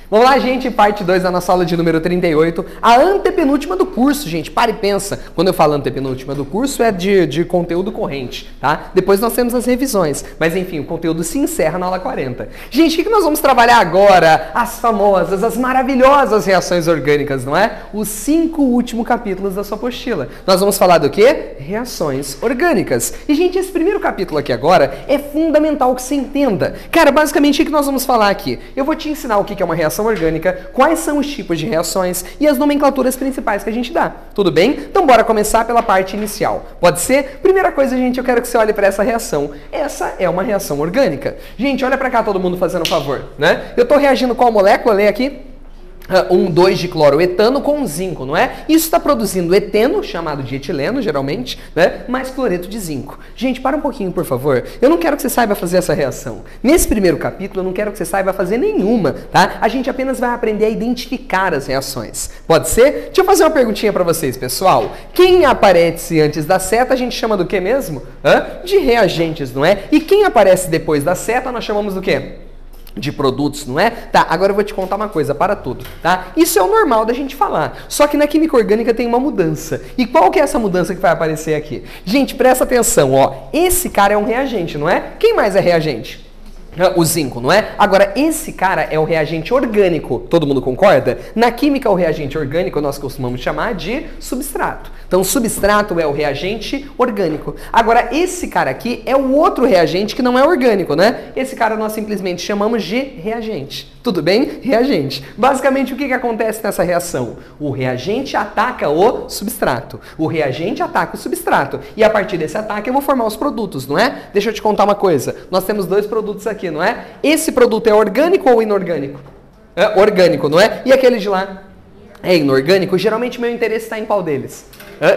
Vamos lá, gente, parte 2 da nossa aula de número 38, a antepenúltima do curso, gente. Para e pensa. Quando eu falo antepenúltima do curso, é de conteúdo corrente, tá? Depois nós temos as revisões, mas enfim, o conteúdo se encerra na aula 40. Gente, o que nós vamos trabalhar agora? As famosas, as maravilhosas reações orgânicas, não é? Os 5 últimos capítulos da sua apostila. Nós vamos falar do quê? Reações orgânicas. E, gente, esse primeiro capítulo aqui agora é fundamental que você entenda. Cara, basicamente, o que nós vamos falar aqui? Eu vou te ensinar o que é uma reação orgânica, quais são os tipos de reações e as nomenclaturas principais que a gente dá. Tudo bem? Então bora começar pela parte inicial. Pode ser? Primeira coisa, gente, eu quero que você olhe para essa reação. Essa é uma reação orgânica. Gente, olha para cá todo mundo fazendo um favor, né? Eu estou reagindo com qual molécula? Lê aqui. 2-dicloroetano com zinco, não é? Isso está produzindo eteno, chamado de etileno, geralmente, né? Mais cloreto de zinco. Gente, para um pouquinho, por favor. Eu não quero que você saiba fazer essa reação. Nesse primeiro capítulo, eu não quero que você saiba fazer nenhuma, tá? A gente apenas vai aprender a identificar as reações. Pode ser? Deixa eu fazer uma perguntinha para vocês, pessoal. Quem aparece antes da seta, a gente chama do que mesmo? De reagentes, não é? E quem aparece depois da seta, nós chamamos do quê? De produtos, não é? Tá, agora eu vou te contar uma coisa, para tudo, tá? Isso é o normal da gente falar, só que na química orgânica tem uma mudança. E qual que é essa mudança que vai aparecer aqui? Gente, presta atenção, ó. Esse cara é um reagente, não é? Quem mais é reagente? O zinco, não é? Agora, esse cara é o reagente orgânico. Todo mundo concorda? Na química, o reagente orgânico nós costumamos chamar de substrato. Então, substrato é o reagente orgânico. Agora, esse cara aqui é o outro reagente que não é orgânico, né? Esse cara nós simplesmente chamamos de reagente. Tudo bem? Reagente. Basicamente, o que acontece nessa reação? O reagente ataca o substrato. O reagente ataca o substrato. E a partir desse ataque, eu vou formar os produtos, não é? Deixa eu te contar uma coisa. Nós temos 2 produtos aqui, não é? Esse produto é orgânico ou inorgânico? É orgânico, não é? E aquele de lá? É inorgânico? Geralmente, meu interesse está em qual deles?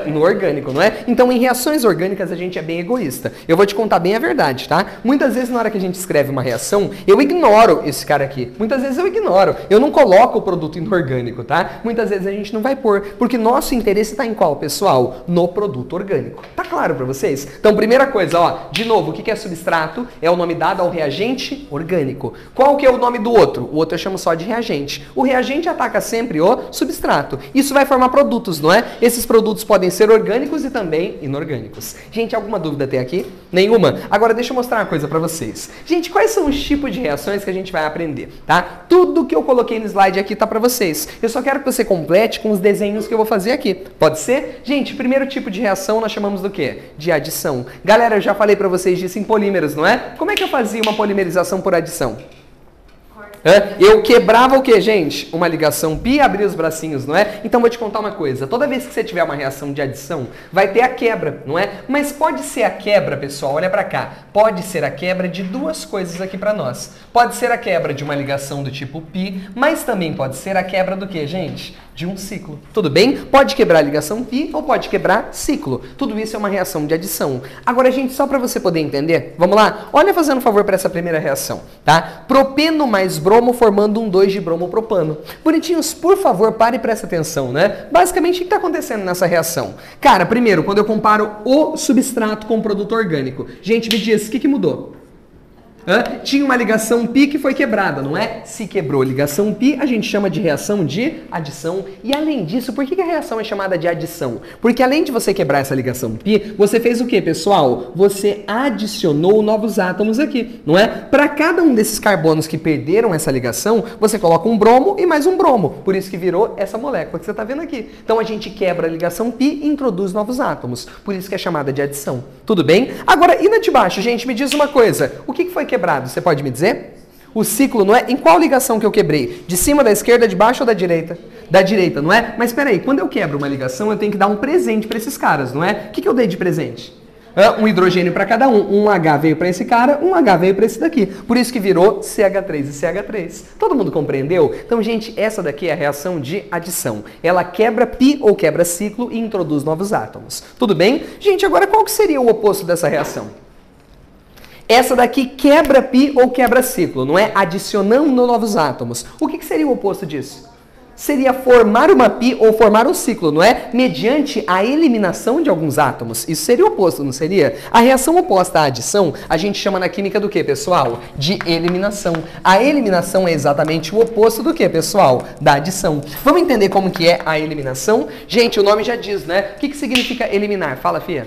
No orgânico, não é? Então, em reações orgânicas, a gente é bem egoísta. Eu vou te contar bem a verdade, tá? Muitas vezes, na hora que a gente escreve uma reação, eu ignoro esse cara aqui. Muitas vezes eu ignoro. Eu não coloco o produto inorgânico, tá? Muitas vezes a gente não vai pôr, porque nosso interesse está em qual, pessoal? No produto orgânico. Tá claro para vocês? Então, primeira coisa, ó, de novo, o que é substrato? É o nome dado ao reagente orgânico. Qual que é o nome do outro? O outro eu chamo só de reagente. O reagente ataca sempre o substrato. Isso vai formar produtos, não é? Esses produtos podem ser orgânicos e também inorgânicos. Gente, alguma dúvida até aqui? Nenhuma? Agora deixa eu mostrar uma coisa para vocês. Gente, quais são os tipos de reações que a gente vai aprender, tá? Tudo que eu coloquei no slide aqui tá para vocês. Eu só quero que você complete com os desenhos que eu vou fazer aqui. Pode ser? Gente, primeiro tipo de reação nós chamamos do quê? De adição. Galera, eu já falei para vocês disso em polímeros, não é? Como é que eu fazia uma polimerização por adição? Eu quebrava o que, gente? Uma ligação pi e abria os bracinhos, não é? Então vou te contar uma coisa. Toda vez que você tiver uma reação de adição, vai ter a quebra, não é? Mas pode ser a quebra, pessoal, olha pra cá. Pode ser a quebra de 2 coisas aqui pra nós. Pode ser a quebra de uma ligação do tipo pi, mas também pode ser a quebra do que, gente? De um ciclo. Tudo bem? Pode quebrar a ligação pi ou pode quebrar ciclo. Tudo isso é uma reação de adição. Agora, gente, só para você poder entender, vamos lá? Olha fazendo um favor para essa primeira reação, tá? Propeno mais bromo formando um 2 de bromopropano. Bonitinhos, por favor, pare e preste atenção, né? Basicamente, o que está acontecendo nessa reação? Cara, primeiro, quando eu comparo o substrato com o produto orgânico, gente, me diz, o que mudou? Tinha uma ligação pi que foi quebrada, não é? Se quebrou ligação pi, a gente chama de reação de adição. E além disso, por que a reação é chamada de adição? Porque além de você quebrar essa ligação pi, você fez o que, pessoal? Você adicionou novos átomos aqui, não é? Para cada um desses carbonos que perderam essa ligação, você coloca um bromo e mais um bromo. Por isso que virou essa molécula que você está vendo aqui. Então a gente quebra a ligação pi e introduz novos átomos. Por isso que é chamada de adição. Tudo bem? Agora, e na de baixo, gente, me diz uma coisa. O que foi quebrado? Você pode me dizer? O ciclo, não é? Em qual ligação que eu quebrei? De cima, da esquerda, de baixo ou da direita? Da direita, não é? Mas espera aí, quando eu quebro uma ligação, eu tenho que dar um presente para esses caras, não é? O que eu dei de presente? Um hidrogênio para cada um. Um H veio para esse cara, um H veio para esse daqui. Por isso que virou CH3 e CH3. Todo mundo compreendeu? Então, gente, essa daqui é a reação de adição. Ela quebra pi ou quebra ciclo e introduz novos átomos. Tudo bem? Gente, agora qual que seria o oposto dessa reação? Essa daqui quebra pi ou quebra ciclo, não é? Adicionando novos átomos. O que seria o oposto disso? seria formar uma pi ou formar um ciclo, não é? Mediante a eliminação de alguns átomos. Isso seria o oposto, não seria? A reação oposta à adição, a gente chama na química do que, pessoal? De eliminação. A eliminação é exatamente o oposto do que, pessoal? Da adição. Vamos entender como que é a eliminação? Gente, o nome já diz, né? O que significa eliminar? Fala, Fia.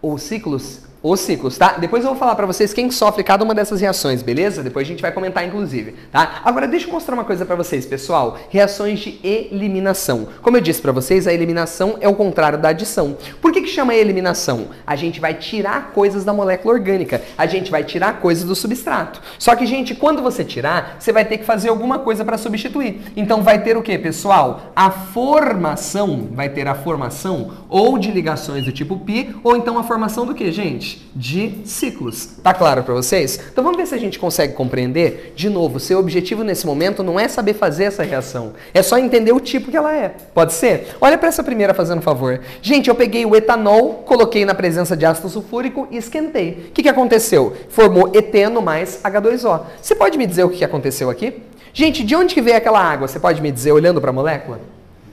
Ou ciclos? Os ciclos, tá? Depois eu vou falar pra vocês quem sofre cada uma dessas reações, beleza? Depois a gente vai comentar, inclusive, tá? Agora, deixa eu mostrar uma coisa pra vocês, pessoal. Reações de eliminação. Como eu disse pra vocês, a eliminação é o contrário da adição. Por que chama eliminação? A gente vai tirar coisas da molécula orgânica. A gente vai tirar coisas do substrato. Só que, gente, quando você tirar, você vai ter que fazer alguma coisa pra substituir. Então, vai ter o que, pessoal? A formação, vai ter a formação ou de ligações do tipo π, ou então a formação do que, gente? De ciclos. Tá claro para vocês? Então vamos ver se a gente consegue compreender. De novo, seu objetivo nesse momento não é saber fazer essa reação. É só entender o tipo que ela é. Pode ser? Olha para essa primeira fazendo um favor. Gente, eu peguei o etanol, coloquei na presença de ácido sulfúrico e esquentei. O que aconteceu? Formou eteno mais H2O. Você pode me dizer o que aconteceu aqui? Gente, de onde que veio aquela água? Você pode me dizer olhando para a molécula?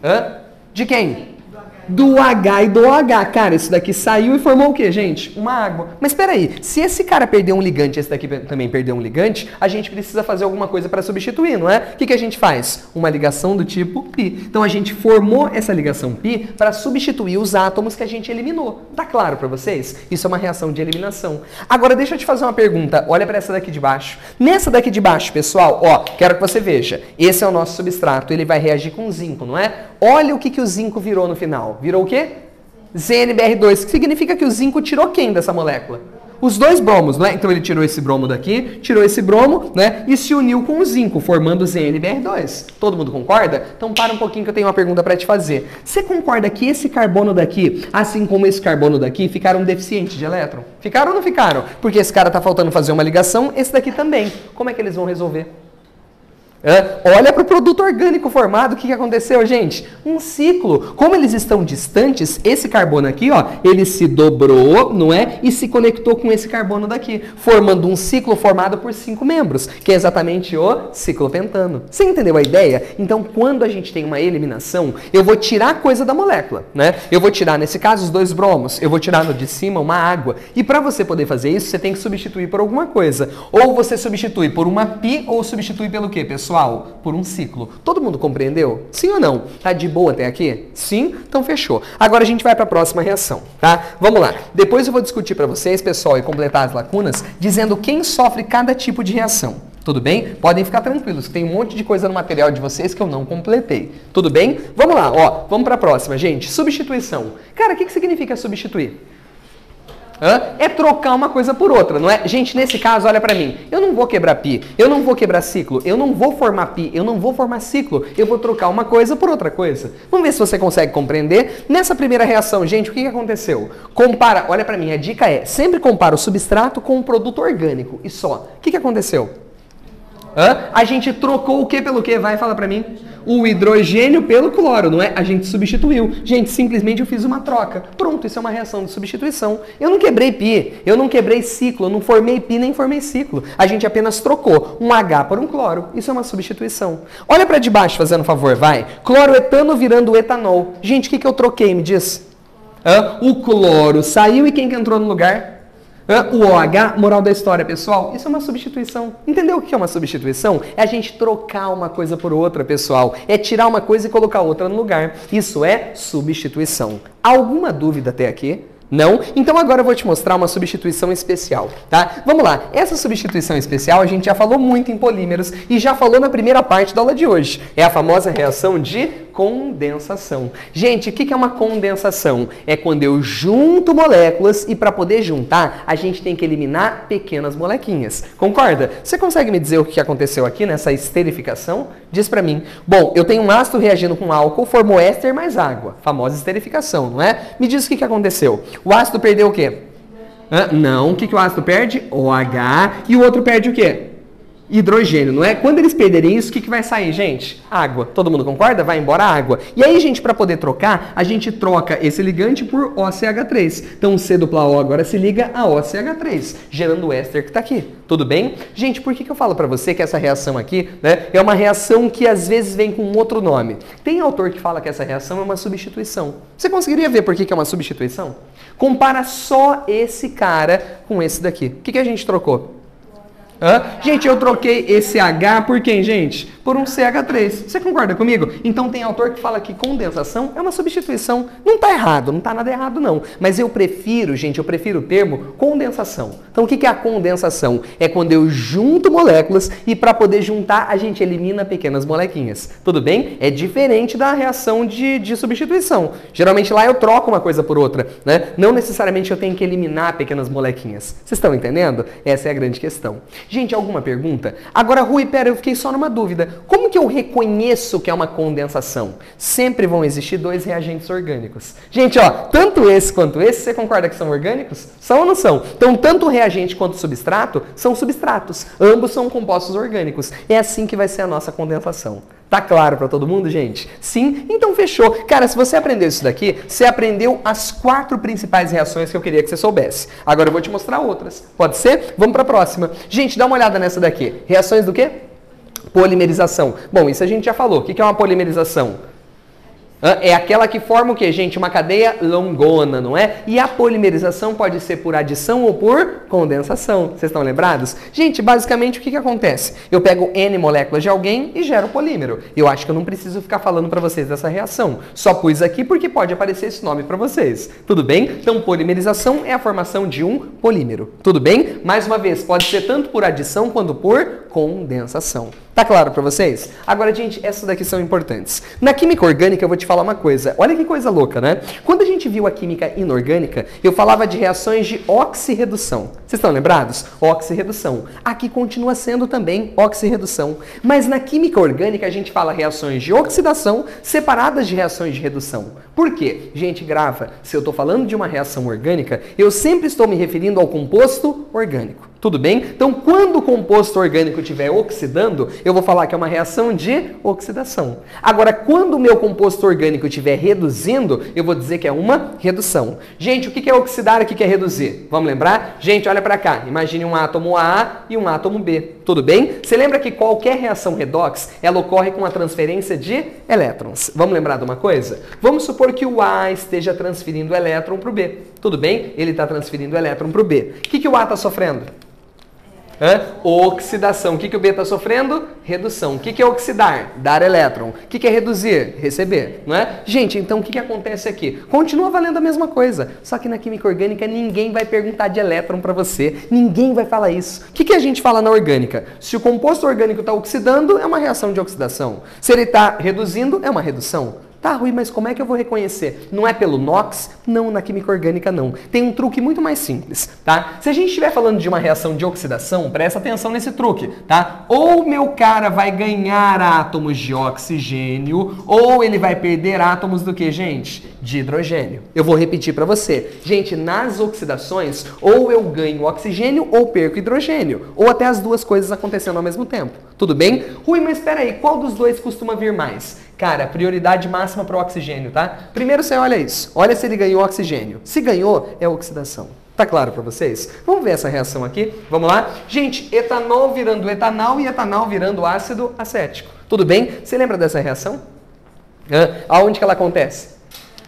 Hã? De quem? Do H e do OH. Cara, isso daqui saiu e formou o quê, gente? Uma água. Mas espera aí, se esse cara perder um ligante e esse daqui também perder um ligante, a gente precisa fazer alguma coisa para substituir, não é? O que a gente faz? Uma ligação do tipo π. Então a gente formou essa ligação π para substituir os átomos que a gente eliminou. Tá claro para vocês? Isso é uma reação de eliminação. Agora deixa eu te fazer uma pergunta. Olha para essa daqui de baixo. Nessa daqui de baixo, pessoal, ó, quero que você veja. Esse é o nosso substrato, ele vai reagir com zinco, não é? Olha o que o zinco virou no final. Virou o quê? ZnBr2, que significa que o zinco tirou quem dessa molécula? Os dois bromos, né? Então ele tirou esse bromo daqui, tirou esse bromo, né? E se uniu com o zinco, formando o ZnBr2. Todo mundo concorda? Então para um pouquinho que eu tenho uma pergunta para te fazer. Você concorda que esse carbono daqui, assim como esse carbono daqui, ficaram deficientes de elétron? Ficaram ou não ficaram? Porque esse cara tá faltando fazer uma ligação, esse daqui também. Como é que eles vão resolver? Olha para o produto orgânico formado, o que aconteceu, gente? Um ciclo. Como eles estão distantes, esse carbono aqui, ó, ele se dobrou, não é? E se conectou com esse carbono daqui, formando um ciclo formado por 5 membros, que é exatamente o ciclopentano. Você entendeu a ideia? Então, quando a gente tem uma eliminação, eu vou tirar coisa da molécula, né? Eu vou tirar, nesse caso, os 2 bromos, eu vou tirar no de cima uma água. E para você poder fazer isso, você tem que substituir por alguma coisa. Ou você substitui por uma π, ou substitui pelo quê, pessoal? Por um ciclo. Todo mundo compreendeu? Sim ou não? Tá de boa até aqui? Sim? Então fechou. Agora a gente vai para a próxima reação, tá? Vamos lá. Depois eu vou discutir para vocês, pessoal, e completar as lacunas, dizendo quem sofre cada tipo de reação. Tudo bem? Podem ficar tranquilos, que tem um monte de coisa no material de vocês que eu não completei. Tudo bem? Vamos lá, ó. Vamos para a próxima, gente. Substituição. Cara, o que significa substituir? É trocar uma coisa por outra, não é? Gente, nesse caso, olha pra mim. Eu não vou quebrar π, eu não vou quebrar ciclo, eu não vou formar π, eu não vou formar ciclo. Eu vou trocar uma coisa por outra coisa. Vamos ver se você consegue compreender. Nessa primeira reação, gente, o que aconteceu? Compara, olha pra mim, a dica é, sempre compara o substrato com o produto orgânico e só. O que aconteceu? A gente trocou o que pelo que? Vai, fala pra mim. O hidrogênio pelo cloro, não é? A gente substituiu. Gente, simplesmente eu fiz uma troca. Pronto, isso é uma reação de substituição. Eu não quebrei π, eu não quebrei ciclo, eu não formei π nem formei ciclo. A gente apenas trocou um H por um cloro. Isso é uma substituição. Olha pra de baixo, fazendo um favor, vai. Cloroetano virando etanol. Gente, o que eu troquei, me diz? O cloro saiu e quem que entrou no lugar? O OH, moral da história, pessoal, isso é uma substituição. Entendeu o que é uma substituição? É a gente trocar uma coisa por outra, pessoal. É tirar uma coisa e colocar outra no lugar. Isso é substituição. Alguma dúvida até aqui? Não? Então agora eu vou te mostrar uma substituição especial, tá? Vamos lá. Essa substituição especial a gente já falou muito em polímeros e já falou na primeira parte da aula de hoje. É a famosa reação de condensação. Gente, o que é uma condensação? É quando eu junto moléculas e para poder juntar, a gente tem que eliminar pequenas molequinhas. Concorda? Você consegue me dizer o que aconteceu aqui nessa esterificação? Diz pra mim. Bom, eu tenho um ácido reagindo com álcool, formou éster mais água. Famosa esterificação, não é? Me diz o que aconteceu. O ácido perdeu o quê? Não, o que o ácido perde? OH. E o outro perde o quê? hidrogênio, não é? Quando eles perderem isso, o que vai sair, gente? Água. Todo mundo concorda? Vai embora a água. E aí, gente, para poder trocar, a gente troca esse ligante por OCH3. Então, o C dupla O agora se liga a OCH3, gerando o éster que está aqui. Tudo bem? Gente, por que eu falo para você que essa reação aqui, né, é uma reação que às vezes vem com outro nome? Tem autor que fala que essa reação é uma substituição. Você conseguiria ver por que é uma substituição? Compara só esse cara com esse daqui. O que a gente trocou? Gente, eu troquei esse H por quem, gente? Por um CH3. Você concorda comigo? Então tem autor que fala que condensação é uma substituição. Não está errado, não está nada errado não. Mas eu prefiro, gente, eu prefiro o termo condensação. Então o que é a condensação? É quando eu junto moléculas e para poder juntar a gente elimina pequenas molequinhas. Tudo bem? É diferente da reação de substituição. Geralmente lá eu troco uma coisa por outra, né? Não necessariamente eu tenho que eliminar pequenas molequinhas. Vocês estão entendendo? Essa é a grande questão. Gente, alguma pergunta? Agora, Rui, pera, eu fiquei só numa dúvida. Como que eu reconheço que é uma condensação? Sempre vão existir dois reagentes orgânicos. Gente, ó, tanto esse quanto esse, você concorda que são orgânicos? São ou não são? Então, tanto o reagente quanto o substrato são substratos. Ambos são compostos orgânicos. É assim que vai ser a nossa condensação. Tá claro para todo mundo, gente? Sim? Então fechou. Cara, se você aprendeu isso daqui, você aprendeu as 4 principais reações que eu queria que você soubesse. Agora eu vou te mostrar outras. Pode ser? Vamos para a próxima. Gente, dá uma olhada nessa daqui. Reações do quê? Polimerização. Bom, isso a gente já falou. O que é uma polimerização? É aquela que forma o quê, gente? Uma cadeia longona, não é? E a polimerização pode ser por adição ou por condensação. Vocês estão lembrados? Gente, basicamente o que acontece? Eu pego N moléculas de alguém e gero polímero. Eu acho que eu não preciso ficar falando para vocês dessa reação. Só pus aqui porque pode aparecer esse nome para vocês. Tudo bem? Então, polimerização é a formação de um polímero. Tudo bem? Mais uma vez, pode ser tanto por adição quanto por condensação. Tá claro para vocês? Agora, gente, essas daqui são importantes. Na química orgânica, eu vou te falar uma coisa. Olha que coisa louca, né? Quando a gente viu a química inorgânica, eu falava de reações de oxirredução. Vocês estão lembrados? Oxirredução. Aqui continua sendo também oxirredução. Mas na química orgânica, a gente fala reações de oxidação separadas de reações de redução. Por quê? Gente, grava. Se eu estou falando de uma reação orgânica, eu sempre estou me referindo ao composto orgânico. Tudo bem? Então, quando o composto orgânico estiver oxidando, eu vou falar que é uma reação de oxidação. Agora, quando o meu composto orgânico estiver reduzindo, eu vou dizer que é uma redução. Gente, o que é oxidar e o que é reduzir? Vamos lembrar? Gente, olha para cá. Imagine um átomo A e um átomo B. Tudo bem? Você lembra que qualquer reação redox, ela ocorre com a transferência de elétrons. Vamos lembrar de uma coisa? Vamos supor que o A esteja transferindo elétron para o B. Tudo bem? Ele está transferindo elétron para o B. O que o A está sofrendo? Oxidação. O que o B está sofrendo? Redução. O que é oxidar? Dar elétron. O que é reduzir? Receber. Não é? Gente, então o que acontece aqui? Continua valendo a mesma coisa. Só que na química orgânica ninguém vai perguntar de elétron para você. Ninguém vai falar isso. O que a gente fala na orgânica? Se o composto orgânico está oxidando, é uma reação de oxidação. Se ele está reduzindo, é uma redução. Tá, Rui, mas como é que eu vou reconhecer? Não é pelo NOx? Não, na química orgânica não. Tem um truque muito mais simples, tá? Se a gente estiver falando de uma reação de oxidação, presta atenção nesse truque, tá? Ou meu cara vai ganhar átomos de oxigênio, ou ele vai perder átomos do que, gente? De hidrogênio. Eu vou repetir para você. Gente, nas oxidações, ou eu ganho oxigênio ou perco hidrogênio. Ou até as duas coisas acontecendo ao mesmo tempo. Tudo bem? Rui, mas espera aí, qual dos dois costuma vir mais? Cara, prioridade máxima para o oxigênio, tá? Primeiro você olha isso. Olha se ele ganhou oxigênio. Se ganhou, é oxidação. Tá claro para vocês? Vamos ver essa reação aqui? Vamos lá? Gente, etanol virando etanol e etanol virando ácido acético. Tudo bem? Você lembra dessa reação? Aonde que ela acontece?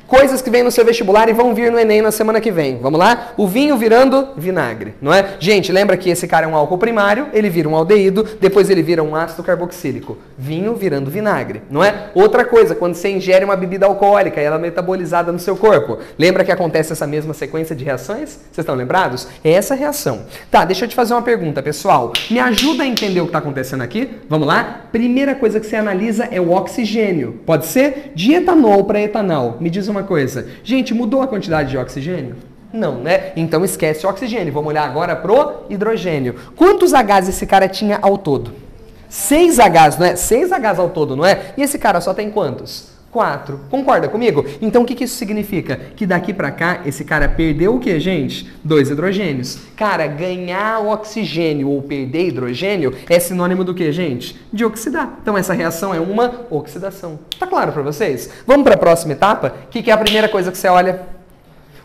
Coisas que vêm no seu vestibular e vão vir no Enem na semana que vem. Vamos lá? O vinho virando vinagre, não é? Gente, lembra que esse cara é um álcool primário, ele vira um aldeído, depois ele vira um ácido carboxílico. Vinho virando vinagre, não é? Outra coisa, quando você ingere uma bebida alcoólica e ela é metabolizada no seu corpo, lembra que acontece essa mesma sequência de reações? Vocês estão lembrados? É essa reação. Tá, deixa eu te fazer uma pergunta, pessoal. Me ajuda a entender o que está acontecendo aqui? Vamos lá? Primeira coisa que você analisa é o oxigênio. Pode ser de etanol para etanol. Me diz uma coisa. Gente, mudou a quantidade de oxigênio? Não, né? Então esquece o oxigênio. Vamos olhar agora pro hidrogênio. Quantos Hs esse cara tinha ao todo? 6 Hs, não é? 6 Hs ao todo, não é? E esse cara só tem quantos? 4. Concorda comigo? Então o que isso significa? Que daqui para cá esse cara perdeu o que, gente? 2 hidrogênios. Cara, ganhar oxigênio ou perder hidrogênio é sinônimo do que, gente? De oxidar. Então essa reação é uma oxidação. Tá claro para vocês? Vamos para a próxima etapa? O que é a primeira coisa que você olha?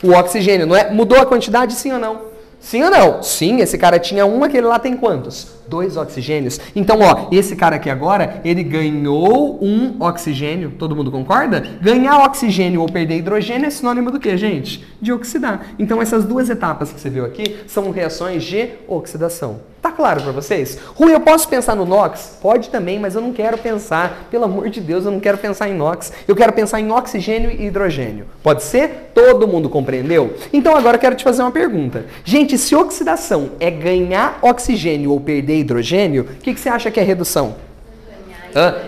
O oxigênio, não é? Mudou a quantidade, sim ou não? Sim ou não? Sim, esse cara tinha um, aquele lá tem quantos? 2 oxigênios. Então, ó, esse cara aqui agora, ele ganhou um oxigênio. Todo mundo concorda? Ganhar oxigênio ou perder hidrogênio é sinônimo do que, gente? De oxidar. Então, essas duas etapas que você viu aqui são reações de oxidação. Tá claro para vocês? Rui, eu posso pensar no NOx? Pode também, mas eu não quero pensar. Pelo amor de Deus, eu não quero pensar em NOx. Eu quero pensar em oxigênio e hidrogênio. Pode ser? Todo mundo compreendeu? Então, agora eu quero te fazer uma pergunta. Gente, se oxidação é ganhar oxigênio ou perder hidrogênio, o que você acha que é redução?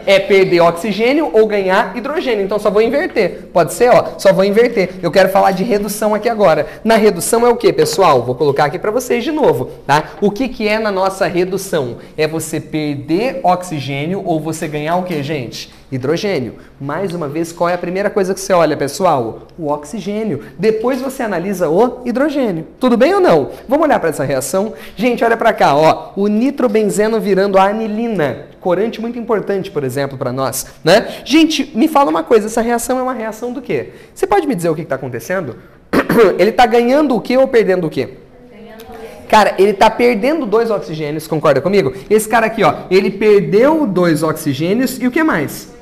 É perder oxigênio ou ganhar hidrogênio. Então só vou inverter. Pode ser, ó, só vou inverter. Eu quero falar de redução aqui agora. Na redução é o que, pessoal? Vou colocar aqui para vocês de novo, tá? O que é na nossa redução? É você perder oxigênio ou você ganhar o que, gente? Hidrogênio. Mais uma vez, qual é a primeira coisa que você olha, pessoal? O oxigênio. Depois você analisa o hidrogênio. Tudo bem ou não? Vamos olhar para essa reação? Gente, olha para cá, ó. O nitrobenzeno virando a anilina. Corante muito importante, por exemplo, para nós, né? Gente, me fala uma coisa, essa reação é uma reação do quê? Você pode me dizer o que está acontecendo? Ele está ganhando o quê ou perdendo o quê? Cara, ele está perdendo 2 oxigênios, concorda comigo? Esse cara aqui, ó, ele perdeu 2 oxigênios e o que mais?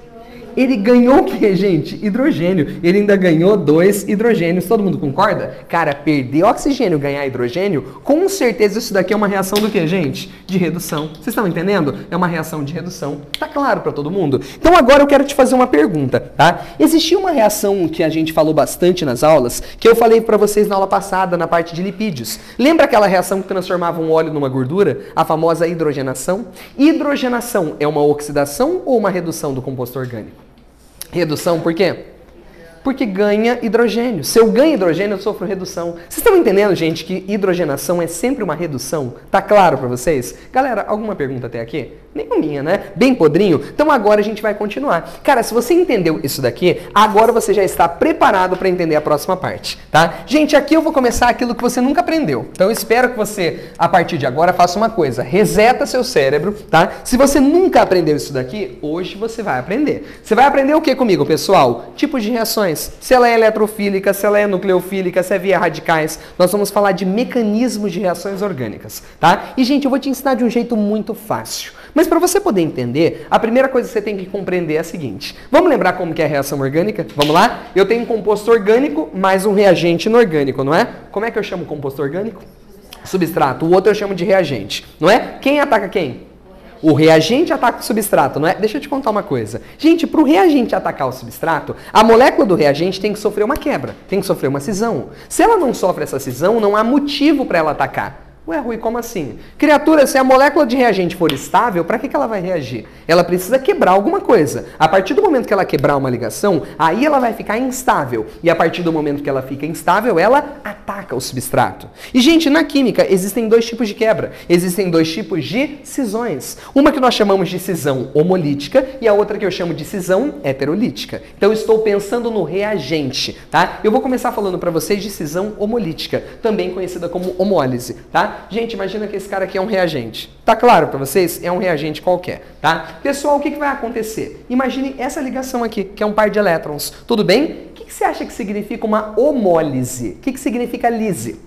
Ele ganhou o que, gente? Hidrogênio. Ele ainda ganhou 2 hidrogênios. Todo mundo concorda? Cara, perder oxigênio, ganhar hidrogênio, com certeza isso daqui é uma reação do que, gente? De redução. Vocês estão entendendo? É uma reação de redução. Tá claro para todo mundo? Então agora eu quero te fazer uma pergunta, tá? Existia uma reação que a gente falou bastante nas aulas, que eu falei para vocês na aula passada, na parte de lipídios. Lembra aquela reação que transformava um óleo numa gordura? A famosa hidrogenação? Hidrogenação é uma oxidação ou uma redução do composto orgânico? Redução, por quê? Porque ganha hidrogênio. Se eu ganho hidrogênio, eu sofro redução. Vocês estão entendendo, gente, que hidrogenação é sempre uma redução? Tá claro para vocês? Galera, alguma pergunta até aqui? Nenhuminha, né? Bem podrinho? Então agora a gente vai continuar. Cara, se você entendeu isso daqui, agora você já está preparado para entender a próxima parte, tá? Gente, aqui eu vou começar aquilo que você nunca aprendeu. Então eu espero que você, a partir de agora, faça uma coisa. Reseta seu cérebro, tá? Se você nunca aprendeu isso daqui, hoje você vai aprender. Você vai aprender o que comigo, pessoal? Tipos de reações. Se ela é eletrofílica, se ela é nucleofílica, se é via radicais. Nós vamos falar de mecanismos de reações orgânicas, tá? E, gente, eu vou te ensinar de um jeito muito fácil. Mas para você poder entender, a primeira coisa que você tem que compreender é a seguinte. Vamos lembrar como que é a reação orgânica? Vamos lá? Eu tenho um composto orgânico mais um reagente inorgânico, não é? Como é que eu chamo o composto orgânico? Substrato. O outro eu chamo de reagente, não é? Quem ataca quem? O reagente ataca o substrato, não é? Deixa eu te contar uma coisa. Gente, para o reagente atacar o substrato, a molécula do reagente tem que sofrer uma quebra, tem que sofrer uma cisão. Se ela não sofre essa cisão, não há motivo para ela atacar. Ué, Rui, como assim? Criatura, se a molécula de reagente for estável, para que ela vai reagir? Ela precisa quebrar alguma coisa. A partir do momento que ela quebrar uma ligação, aí ela vai ficar instável. E a partir do momento que ela fica instável, ela ataca o substrato. E, gente, na química existem 2 tipos de quebra. Existem 2 tipos de cisões. Uma que nós chamamos de cisão homolítica e a outra que eu chamo de cisão heterolítica. Então, eu estou pensando no reagente, tá? Eu vou começar falando para vocês de cisão homolítica, também conhecida como homólise, tá? Gente, imagina que esse cara aqui é um reagente. Tá claro para vocês? É um reagente qualquer, tá? Pessoal, o que vai acontecer? Imagine essa ligação aqui, que é um par de elétrons. Tudo bem? O que você acha que significa uma homólise? O que significa lise?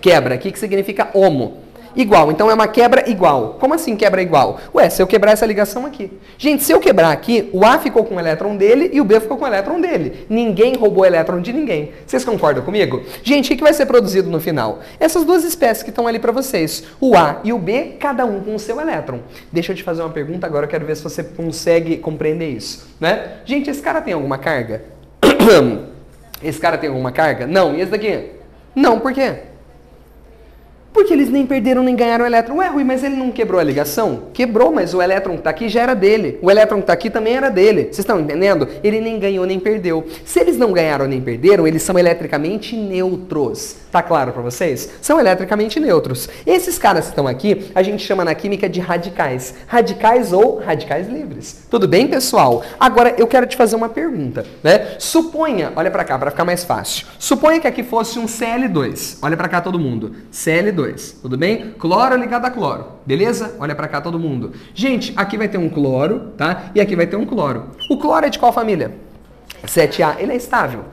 Quebra. O que significa homo? Igual, então é uma quebra igual. Como assim quebra igual? Ué, se eu quebrar essa ligação aqui. Gente, se eu quebrar aqui, o A ficou com o elétron dele e o B ficou com o elétron dele. Ninguém roubou o elétron de ninguém. Vocês concordam comigo? Gente, o que vai ser produzido no final? Essas 2 espécies que estão ali para vocês. O A e o B, cada um com o seu elétron. Deixa eu te fazer uma pergunta agora, eu quero ver se você consegue compreender isso, né? Gente, esse cara tem alguma carga? Esse cara tem alguma carga? Não. E esse daqui? Não, por quê? Porque eles nem perderam nem ganharam o elétron. Ué, Rui, mas ele não quebrou a ligação? Quebrou, mas o elétron que está aqui já era dele. O elétron que está aqui também era dele. Vocês estão entendendo? Ele nem ganhou nem perdeu. Se eles não ganharam nem perderam, eles são eletricamente neutros. Tá claro para vocês? São eletricamente neutros. Esses caras que estão aqui, a gente chama na química de radicais. Radicais ou radicais livres. Tudo bem, pessoal? Agora, eu quero te fazer uma pergunta, né? Suponha, olha para cá, para ficar mais fácil. Suponha que aqui fosse um Cl2. Olha para cá todo mundo. Cl2. Tudo bem? Cloro ligado a cloro. Beleza? Olha para cá todo mundo. Gente, aqui vai ter um cloro, tá? E aqui vai ter um cloro. O cloro é de qual família? 7A. Ele é estável?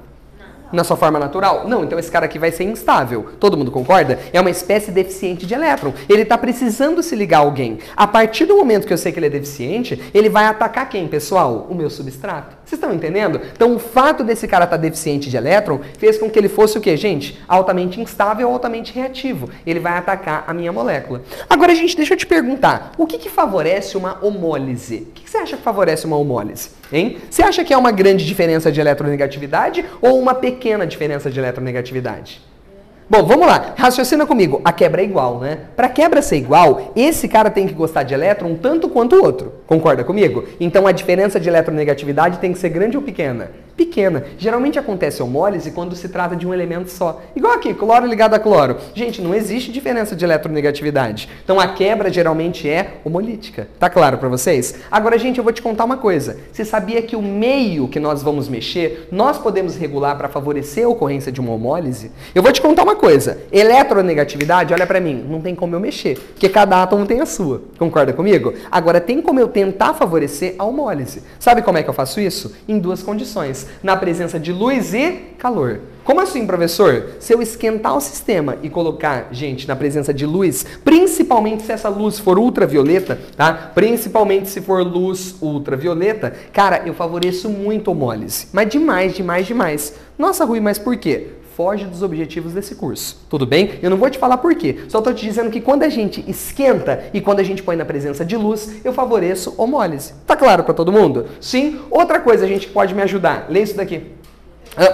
Na sua forma natural? Não, então esse cara aqui vai ser instável. Todo mundo concorda? É uma espécie deficiente de elétron. Ele está precisando se ligar a alguém. A partir do momento que eu sei que ele é deficiente, ele vai atacar quem, pessoal? O meu substrato. Vocês estão entendendo? Então o fato desse cara estar deficiente de elétron fez com que ele fosse o quê, gente? Altamente instável ou altamente reativo. Ele vai atacar a minha molécula. Agora, gente, deixa eu te perguntar. O que favorece uma homólise? O que você acha que favorece uma homólise? Hein? Você acha que é uma grande diferença de eletronegatividade ou uma pequena diferença de eletronegatividade? Bom, vamos lá. Raciocina comigo. A quebra é igual, né? Para a quebra ser igual, esse cara tem que gostar de elétron tanto quanto o outro. Concorda comigo? Então a diferença de eletronegatividade tem que ser grande ou pequena? Pequena. Geralmente acontece homólise quando se trata de um elemento só. Igual aqui, cloro ligado a cloro. Gente, não existe diferença de eletronegatividade. Então a quebra geralmente é homolítica. Tá claro para vocês? Agora, gente, eu vou te contar uma coisa. Você sabia que o meio que nós vamos mexer, nós podemos regular para favorecer a ocorrência de uma homólise? Eu vou te contar uma coisa. Eletronegatividade, olha para mim, não tem como eu mexer, porque cada átomo tem a sua. Concorda comigo? Agora, tem como eu tentar favorecer a homólise. Sabe como é que eu faço isso? Em duas condições. Na presença de luz e calor. Como assim, professor? Se eu esquentar o sistema e colocar, gente, na presença de luz, principalmente se essa luz for ultravioleta, tá? Principalmente se for luz ultravioleta, cara, eu favoreço muito a homólise. Mas demais, demais, demais. Nossa, Rui, mas por quê? Foge dos objetivos desse curso. Tudo bem? Eu não vou te falar por quê. Só estou te dizendo que quando a gente esquenta e quando a gente põe na presença de luz, eu favoreço homólise. Tá claro para todo mundo? Sim. Outra coisa, a gente pode me ajudar. Lê isso daqui.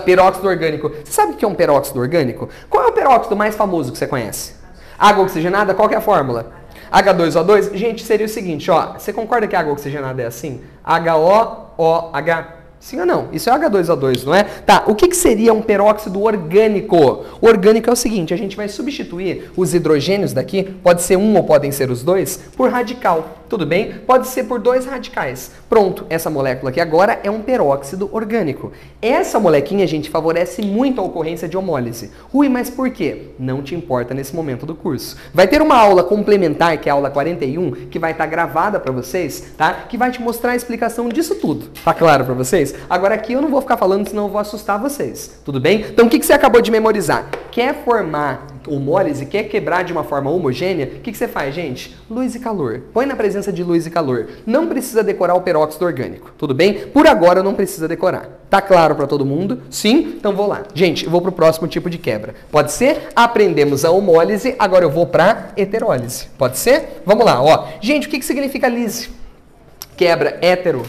Peróxido orgânico. Você sabe o que é um peróxido orgânico? Qual é o peróxido mais famoso que você conhece? Água oxigenada? Qual que é a fórmula? H2O2? Gente, seria o seguinte, ó. Você concorda que a água oxigenada é assim? HOOH. Sim ou não? Isso é H2O2, não é? Tá, o que seria um peróxido orgânico? O orgânico é o seguinte, a gente vai substituir os hidrogênios daqui, pode ser um ou podem ser os dois, por radical. Tudo bem? Pode ser por dois radicais. Pronto, essa molécula aqui agora é um peróxido orgânico. Essa molequinha, gente, favorece muito a ocorrência de homólise. Rui, mas por quê? Não te importa nesse momento do curso. Vai ter uma aula complementar, que é a aula 41, que vai estar gravada para vocês, tá? Que vai te mostrar a explicação disso tudo. Tá claro para vocês? Agora aqui eu não vou ficar falando, senão eu vou assustar vocês. Tudo bem? Então o que você acabou de memorizar? Quer formar homólise, quer quebrar de uma forma homogênea, o que você faz, gente? Luz e calor. Põe na presença de luz e calor. Não precisa decorar o peróxido orgânico, tudo bem? Por agora não precisa decorar. Tá claro para todo mundo? Sim? Então vou lá. Gente, eu vou pro próximo tipo de quebra. Pode ser? Aprendemos a homólise, agora eu vou pra heterólise. Pode ser? Vamos lá, ó. Gente, o que significa lise? Quebra hétero.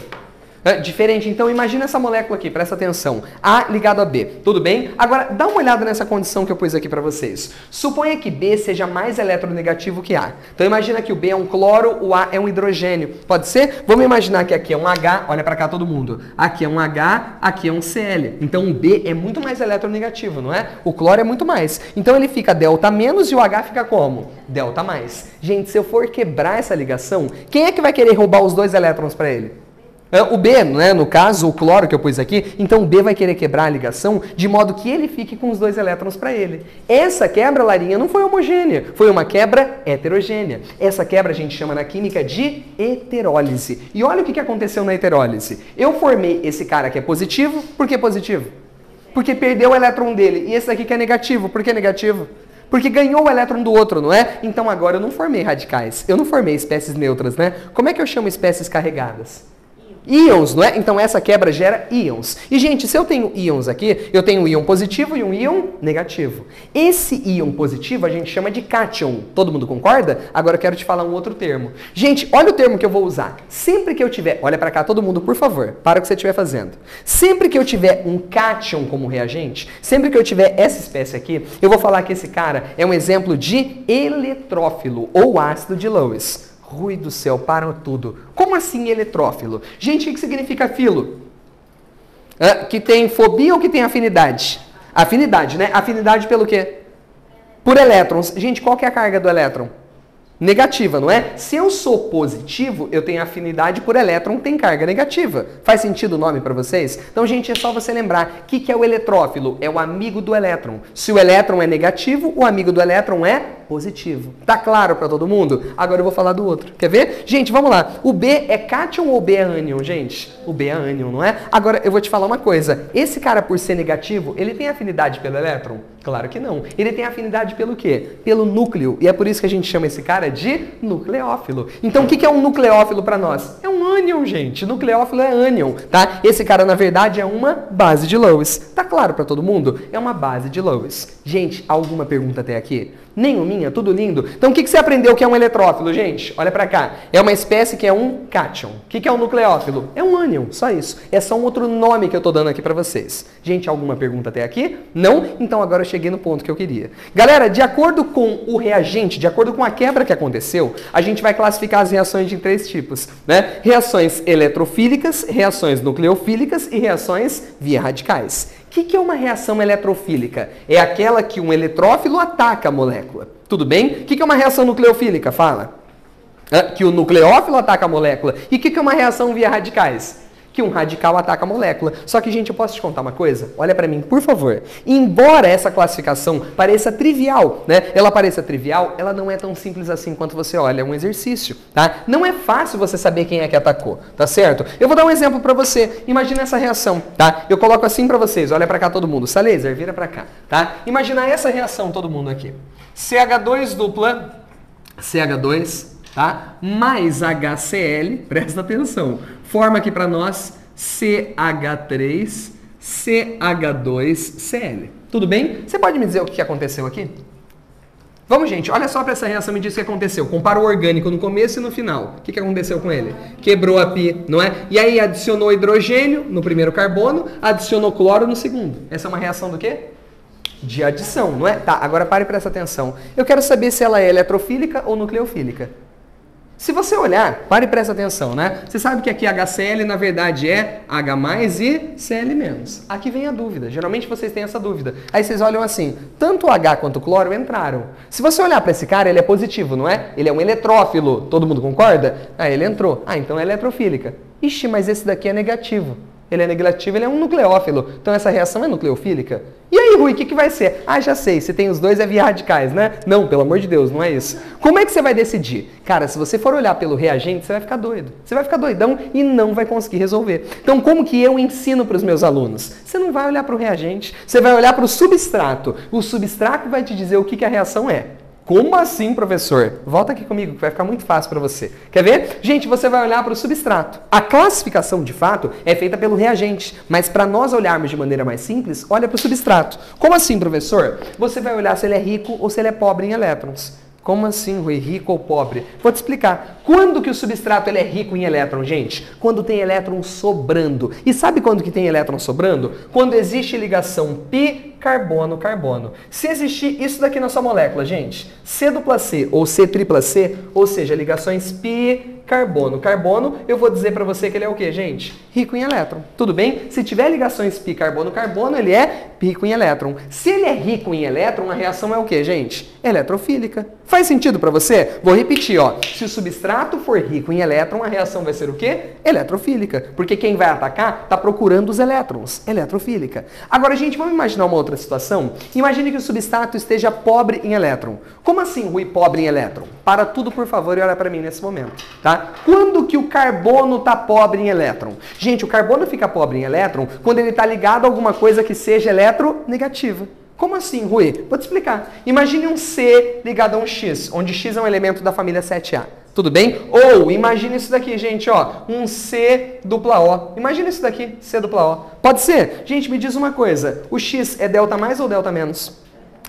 Diferente, então imagina essa molécula aqui, presta atenção, A ligado a B, tudo bem? Agora, dá uma olhada nessa condição que eu pus aqui para vocês. Suponha que B seja mais eletronegativo que A. Então imagina que o B é um cloro, o A é um hidrogênio, pode ser? Vamos imaginar que aqui é um H, olha para cá todo mundo, aqui é um H, aqui é um Cl. Então o B é muito mais eletronegativo, não é? O cloro é muito mais. Então ele fica delta menos e o H fica como? Delta mais. Gente, se eu for quebrar essa ligação, quem é que vai querer roubar os dois elétrons para ele? O B, né, no caso, o cloro que eu pus aqui, então o B vai querer quebrar a ligação de modo que ele fique com os dois elétrons para ele. Essa quebra, Larinha, não foi homogênea, foi uma quebra heterogênea. Essa quebra a gente chama na química de heterólise. E olha o que aconteceu na heterólise. Eu formei esse cara que é positivo, por que positivo? Porque perdeu o elétron dele. E esse aqui que é negativo, por que negativo? Porque ganhou o elétron do outro, não é? Então agora eu não formei radicais, eu não formei espécies neutras, né? Como é que eu chamo espécies carregadas? Íons, não é? Então essa quebra gera íons. E, gente, se eu tenho íons aqui, eu tenho um íon positivo e um íon negativo. Esse íon positivo a gente chama de cátion. Todo mundo concorda? Agora eu quero te falar um outro termo. Gente, olha o termo que eu vou usar. Sempre que eu tiver... Olha para cá todo mundo, por favor. Para o que você estiver fazendo. Sempre que eu tiver um cátion como reagente, sempre que eu tiver essa espécie aqui, eu vou falar que esse cara é um exemplo de eletrófilo ou ácido de Lewis. Rui do céu, param tudo. Como assim eletrófilo? Gente, o que significa filo? Que tem fobia ou que tem afinidade? Afinidade, né? Afinidade pelo quê? Por elétrons. Gente, qual que é a carga do elétron? Negativa, não é? Se eu sou positivo, eu tenho afinidade por elétron, tem carga negativa. Faz sentido o nome para vocês? Então, gente, é só você lembrar. O que é o eletrófilo? É o amigo do elétron. Se o elétron é negativo, o amigo do elétron é positivo. Tá claro para todo mundo? Agora eu vou falar do outro. Quer ver? Gente, vamos lá. O B é cátion ou B é ânion, gente? O B é ânion, não é? Agora eu vou te falar uma coisa. Esse cara, por ser negativo, ele tem afinidade pelo elétron? Claro que não. Ele tem afinidade pelo quê? Pelo núcleo. E é por isso que a gente chama esse cara de nucleófilo. Então, o que é um nucleófilo para nós? É um ânion, gente. Nucleófilo é ânion, tá? Esse cara, na verdade, é uma base de Lewis. Tá claro para todo mundo? É uma base de Lewis. Gente, alguma pergunta até aqui? Nenhuminha? Tudo lindo? Então, o que você aprendeu que é um eletrófilo, gente? Olha para cá. É uma espécie que é um cátion. O que é um nucleófilo? É um ânion, só isso. É só um outro nome que eu tô dando aqui para vocês. Gente, alguma pergunta até aqui? Não? Então, agora eu cheguei no ponto que eu queria. Galera, de acordo com o reagente, de acordo com a quebra que aconteceu, a gente vai classificar as reações em 3 tipos, né? Reações eletrofílicas, reações nucleofílicas e reações via radicais. O que é uma reação eletrofílica? É aquela que um eletrófilo ataca a molécula. Tudo bem? O que é uma reação nucleofílica? Fala. Que o nucleófilo ataca a molécula. E o que é uma reação via radicais? Que um radical ataca a molécula. Só que, gente, eu posso te contar uma coisa? Olha para mim, por favor. Embora essa classificação pareça trivial, né? Ela pareça trivial, ela não é tão simples assim quanto você olha. É um exercício, tá? Não é fácil você saber quem é que atacou, tá certo? Eu vou dar um exemplo para você. Imagina essa reação, tá? Eu coloco assim para vocês. Olha para cá todo mundo. Salezer, vira para cá, tá? Imagina essa reação todo mundo aqui. CH2 dupla, CH2, tá? Mais HCl, presta atenção. Forma aqui para nós CH3, CH2Cl. Tudo bem? Você pode me dizer o que aconteceu aqui? Vamos, gente, olha só para essa reação e me diz o que aconteceu. Compara o orgânico no começo e no final. O que aconteceu com ele? Quebrou a pi, não é? E aí adicionou hidrogênio no primeiro carbono, adicionou cloro no segundo. Essa é uma reação do quê? De adição, não é? Tá, agora pare e presta atenção. Eu quero saber se ela é eletrofílica ou nucleofílica. Se você olhar, pare e presta atenção, né? Você sabe que aqui HCl, na verdade, é H+, e Cl-. Aqui vem a dúvida. Geralmente vocês têm essa dúvida. Aí vocês olham assim, tanto o H quanto o cloro entraram. Se você olhar para esse cara, ele é positivo, não é? Ele é um eletrófilo. Todo mundo concorda? Ah, ele entrou. Ah, então é eletrofílica. Ixi, mas esse daqui é negativo. Ele é negativo, ele é um nucleófilo. Então essa reação é nucleofílica? E aí, Rui, o que vai ser? Ah, já sei, se tem os dois é via radicais, né? Não, pelo amor de Deus, não é isso. Como é que você vai decidir? Cara, se você for olhar pelo reagente, você vai ficar doido. Você vai ficar doidão e não vai conseguir resolver. Então, como que eu ensino para os meus alunos? Você não vai olhar para o reagente, você vai olhar para o substrato. O substrato vai te dizer o que a reação é. Como assim, professor? Volta aqui comigo que vai ficar muito fácil para você. Quer ver? Gente, você vai olhar para o substrato. A classificação, de fato, é feita pelo reagente. Mas para nós olharmos de maneira mais simples, olha para o substrato. Como assim, professor? Você vai olhar se ele é rico ou se ele é pobre em elétrons. Como assim, Rui? Rico ou pobre? Vou te explicar. Quando que o substrato ele é rico em elétron, gente? Quando tem elétron sobrando. E sabe quando que tem elétron sobrando? Quando existe ligação pi carbono-carbono. Se existir isso daqui na sua molécula, gente, C dupla C ou C tripla C, ou seja, ligações pi carbono-carbono, eu vou dizer para você que ele é o quê, gente? Rico em elétron. Tudo bem? Se tiver ligações pi carbono-carbono, ele é rico em elétron. Se ele é rico em elétron, a reação é o quê, gente? Eletrofílica. Faz sentido para você? Vou repetir, ó. Se o substrato for rico em elétron, a reação vai ser o quê? Eletrofílica. Porque quem vai atacar está procurando os elétrons. Eletrofílica. Agora, gente, vamos imaginar uma outra situação? Imagine que o substrato esteja pobre em elétron. Como assim, Rui, pobre em elétron? Para tudo, por favor, e olha para mim nesse momento, tá? Quando que o carbono está pobre em elétron? Gente, o carbono fica pobre em elétron quando ele está ligado a alguma coisa que seja eletronegativa. Como assim, Rui? Vou te explicar. Imagine um C ligado a um X, onde X é um elemento da família 7A. Tudo bem? Ou, imagine isso daqui, gente, ó, um C dupla O. Imagina isso daqui, C dupla O. Pode ser? Gente, me diz uma coisa, o X é delta mais ou delta menos?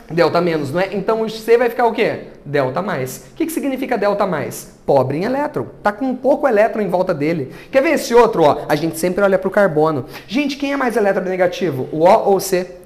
Delta menos, não é? Então o C vai ficar o quê? Delta mais. O que significa delta mais? Pobre em elétron. Tá com um pouco elétron em volta dele. Quer ver esse outro, ó? A gente sempre olha pro carbono. Gente, quem é mais eletronegativo? O O ou o C?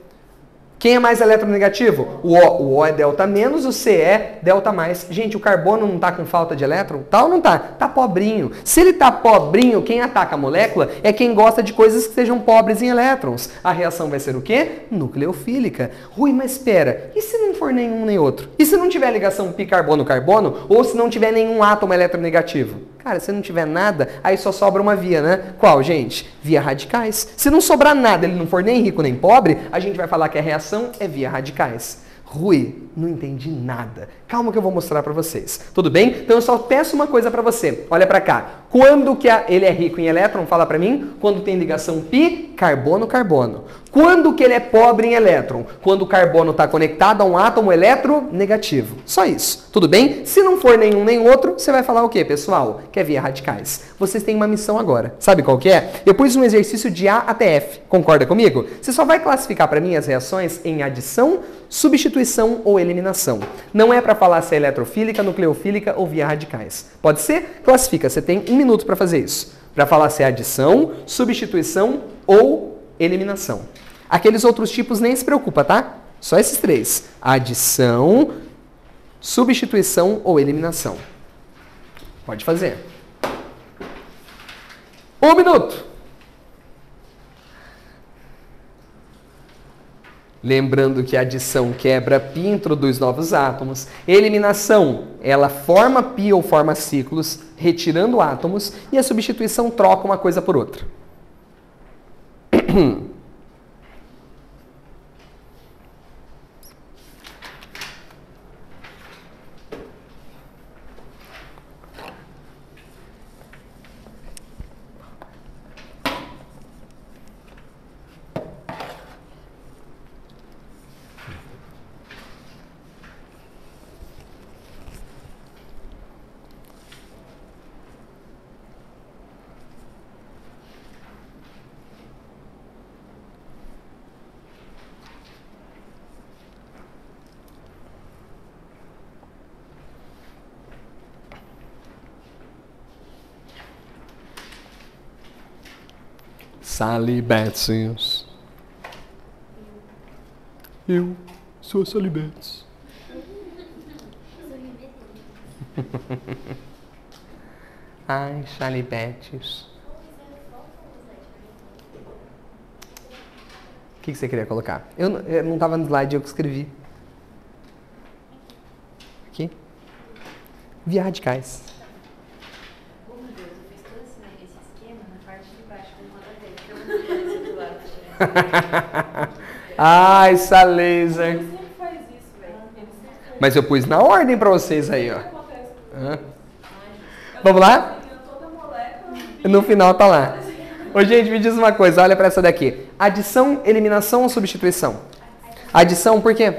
Quem é mais eletronegativo? O O é delta menos, o C é delta mais. Gente, o carbono não tá com falta de elétron? Tá ou não tá? Tá pobrinho. Se ele tá pobrinho, quem ataca a molécula é quem gosta de coisas que sejam pobres em elétrons. A reação vai ser o quê? Nucleofílica. Rui, mas espera, e se não for nenhum nem outro? E se não tiver ligação pi carbono-carbono? Ou se não tiver nenhum átomo eletronegativo? Cara, se não tiver nada, aí só sobra uma via, né? Qual, gente? Via radicais. Se não sobrar nada, ele não for nem rico nem pobre, a gente vai falar que a reação é via radicais. Rui, não entendi nada. Calma que eu vou mostrar para vocês. Tudo bem? Então eu só peço uma coisa para você. Olha para cá. Quando que ele é rico em elétron? Fala para mim. Quando tem ligação pi, carbono-carbono. Quando que ele é pobre em elétron? Quando o carbono está conectado a um átomo eletronegativo. Só isso. Tudo bem? Se não for nenhum nem outro, você vai falar o quê, pessoal? Que é via radicais. Vocês têm uma missão agora. Sabe qual que é? Eu pus um exercício de A até F. Concorda comigo? Você só vai classificar para mim as reações em adição, substituição ou eliminação. Não é para falar se é eletrofílica, nucleofílica ou via radicais. Pode ser? Classifica. Você tem 1 minuto para fazer isso. Para falar se é adição, substituição ou eliminação. Aqueles outros tipos nem se preocupa, tá? Só esses 3. Adição, substituição ou eliminação. Pode fazer. 1 minuto. Lembrando que a adição quebra π, introduz novos átomos. Eliminação, ela forma π ou forma ciclos, retirando átomos. E a substituição troca uma coisa por outra. Salibetes. Eu sou Salibetes. Ai, Salibetes. O que você queria colocar? Eu não estava no slide, eu que escrevi. Aqui. Via radicais. Ai, essa laser. Mas eu pus na ordem pra vocês aí, ó. Vamos lá? No final tá lá. Ô, gente, me diz uma coisa, olha pra essa daqui. Adição, eliminação ou substituição? Adição, por quê?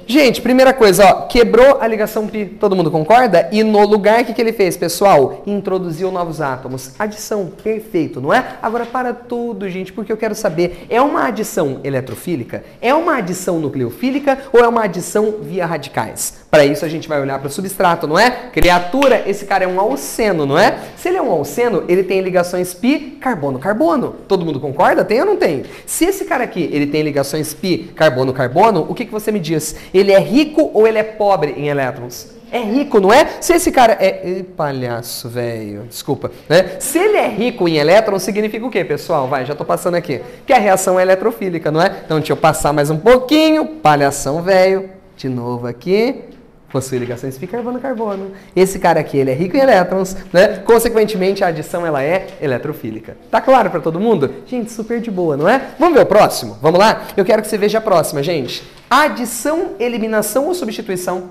Gente, primeira coisa, ó, quebrou a ligação π, todo mundo concorda? E no lugar, o que ele fez, pessoal? Introduziu novos átomos. Adição, perfeito, não é? Agora, para tudo, gente, porque eu quero saber, é uma adição eletrofílica? É uma adição nucleofílica ou é uma adição via radicais? Para isso, a gente vai olhar para o substrato, não é? Criatura, esse cara é um alceno, não é? Se ele é um alceno, ele tem ligações π, carbono-carbono. Todo mundo concorda? Tem ou não tem? Se esse cara aqui, ele tem ligações π, carbono-carbono, o que você me diz? Ele é rico ou ele é pobre em elétrons? É rico, não é? Se esse cara é... palhaço, velho. Desculpa. Né? Se ele é rico em elétrons, significa o quê, pessoal? Vai, já tô passando aqui. Que a reação é eletrofílica, não é? Então, deixa eu passar mais um pouquinho. Palhação, velho. De novo aqui. Possui ligações π, carbono-carbono. Esse cara aqui, ele é rico em elétrons, né? Consequentemente, a adição, ela é eletrofílica. Tá claro para todo mundo? Gente, super de boa, não é? Vamos ver o próximo? Vamos lá? Eu quero que você veja a próxima, gente. Adição, eliminação ou substituição?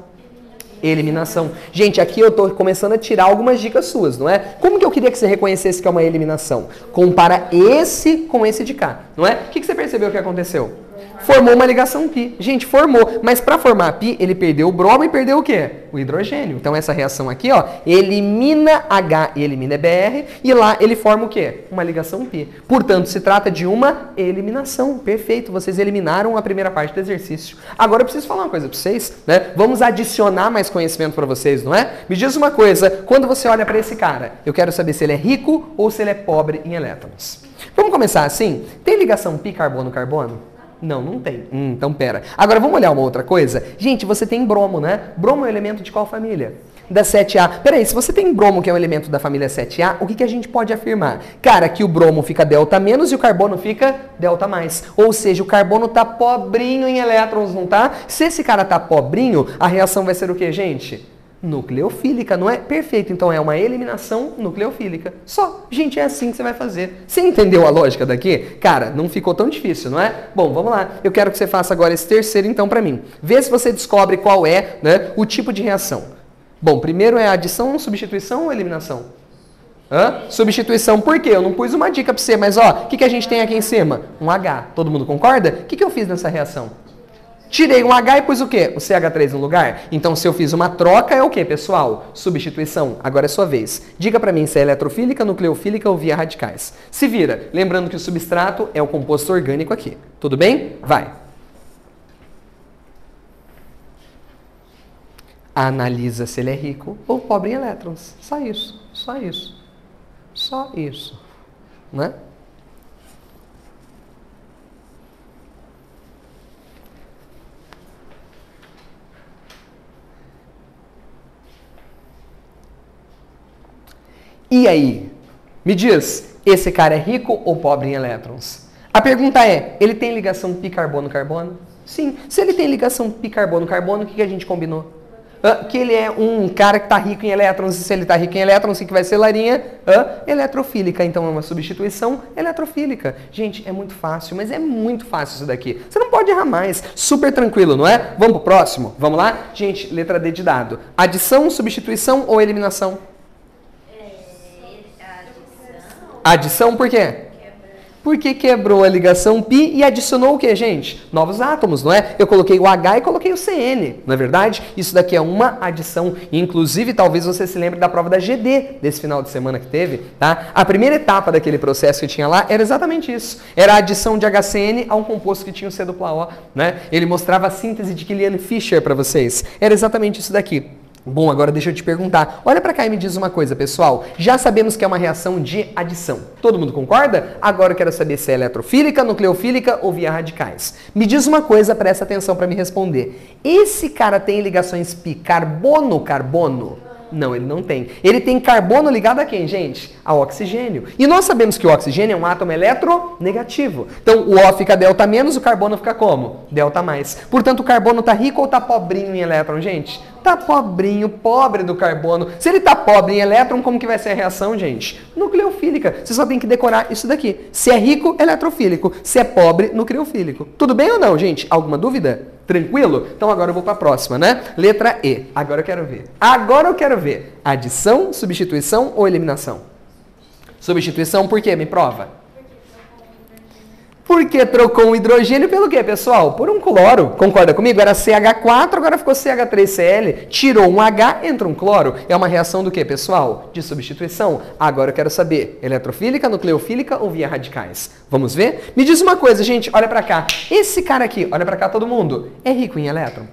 Eliminação. Gente, aqui eu tô começando a tirar algumas dicas suas, não é? Como que eu queria que você reconhecesse que é uma eliminação? Compara esse com esse de cá, não é? O que você percebeu que aconteceu? Formou uma ligação pi. Gente, formou. Mas para formar pi, ele perdeu o bromo e perdeu o quê? O hidrogênio. Então essa reação aqui, ó, elimina H e elimina Br. E lá ele forma o quê? Uma ligação pi. Portanto, se trata de uma eliminação. Perfeito. Vocês eliminaram a primeira parte do exercício. Agora eu preciso falar uma coisa para vocês, né? Vamos adicionar mais conhecimento para vocês, não é? Me diz uma coisa. Quando você olha para esse cara, eu quero saber se ele é rico ou se ele é pobre em elétrons. Vamos começar assim? Tem ligação pi carbono-carbono? Não, não tem. Então pera. Agora vamos olhar uma outra coisa? Gente, você tem bromo, né? Bromo é um elemento de qual família? Da 7A. Peraí, se você tem bromo que é um elemento da família 7A, o que a gente pode afirmar? Cara, que o bromo fica delta menos e o carbono fica delta mais. Ou seja, o carbono tá pobrinho em elétrons, não tá? Se esse cara tá pobrinho, a reação vai ser o quê, gente? Nucleofílica, não é? Perfeito, então é uma eliminação nucleofílica. Só, gente, é assim que você vai fazer. Você entendeu a lógica daqui? Cara, não ficou tão difícil, não é? Bom, vamos lá. Eu quero que você faça agora esse terceiro, então, para mim. Vê se você descobre qual é, né, o tipo de reação. Bom, primeiro é adição, substituição ou eliminação? Substituição, por quê? Eu não pus uma dica para você, mas ó, o que a gente tem aqui em cima? Um H. Todo mundo concorda? O que eu fiz nessa reação? Tirei um H e pus o quê? O CH3 no lugar. Então, se eu fiz uma troca, é o quê, pessoal? Substituição. Agora é sua vez. Diga pra mim se é eletrofílica, nucleofílica ou via radicais. Se vira. Lembrando que o substrato é o composto orgânico aqui. Tudo bem? Vai. Analisa se ele é rico ou pobre em elétrons. Só isso. Só isso. Só isso. Né? E aí? Me diz, esse cara é rico ou pobre em elétrons? A pergunta é, ele tem ligação pi carbono-carbono? Sim. Se ele tem ligação pi carbono-carbono, o que a gente combinou? Que ele é um cara que está rico em elétrons, e se ele está rico em elétrons, o que vai ser, Larinha? Eletrofílica. Então é uma substituição eletrofílica. Gente, é muito fácil, mas é muito fácil isso daqui. Você não pode errar mais. Super tranquilo, não é? Vamos pro próximo? Vamos lá? Gente, letra D de dado. Adição, substituição ou eliminação? Adição por quê? Porque quebrou a ligação pi e adicionou o quê, gente? Novos átomos, não é? Eu coloquei o H e coloquei o CN, não é verdade? Isso daqui é uma adição. Inclusive, talvez você se lembre da prova da GD desse final de semana que teve, tá? A primeira etapa daquele processo que tinha lá era exatamente isso. Era a adição de HCN a um composto que tinha o C dupla O, né? Ele mostrava a síntese de Killian-Fischer para vocês. Era exatamente isso daqui. Bom, agora deixa eu te perguntar. Olha para cá e me diz uma coisa, pessoal. Já sabemos que é uma reação de adição. Todo mundo concorda? Agora eu quero saber se é eletrofílica, nucleofílica ou via radicais. Me diz uma coisa, presta atenção para me responder. Esse cara tem ligações pi carbono-carbono? Não, ele não tem. Ele tem carbono ligado a quem, gente? Ao oxigênio. E nós sabemos que o oxigênio é um átomo eletronegativo. Então, o O fica delta menos, o carbono fica como? Delta mais. Portanto, o carbono tá rico ou tá pobrinho em elétron, gente? Tá pobrinho, pobre do carbono. Se ele tá pobre em elétron, como que vai ser a reação, gente? Nucleofílica. Você só tem que decorar isso daqui. Se é rico, eletrofílico. Se é pobre, nucleofílico. Tudo bem ou não, gente? Alguma dúvida? Tranquilo? Então agora eu vou para a próxima, né? Letra E. Agora eu quero ver. Agora eu quero ver. Adição, substituição ou eliminação? Substituição por quê? Me prova. Porque trocou um hidrogênio pelo quê, pessoal? Por um cloro. Concorda comigo? Era CH4, agora ficou CH3Cl. Tirou um H, entra um cloro. É uma reação do quê, pessoal? De substituição. Agora eu quero saber, eletrofílica, nucleofílica ou via radicais? Vamos ver? Me diz uma coisa, gente, olha pra cá. Esse cara aqui, olha pra cá todo mundo, é rico em elétron?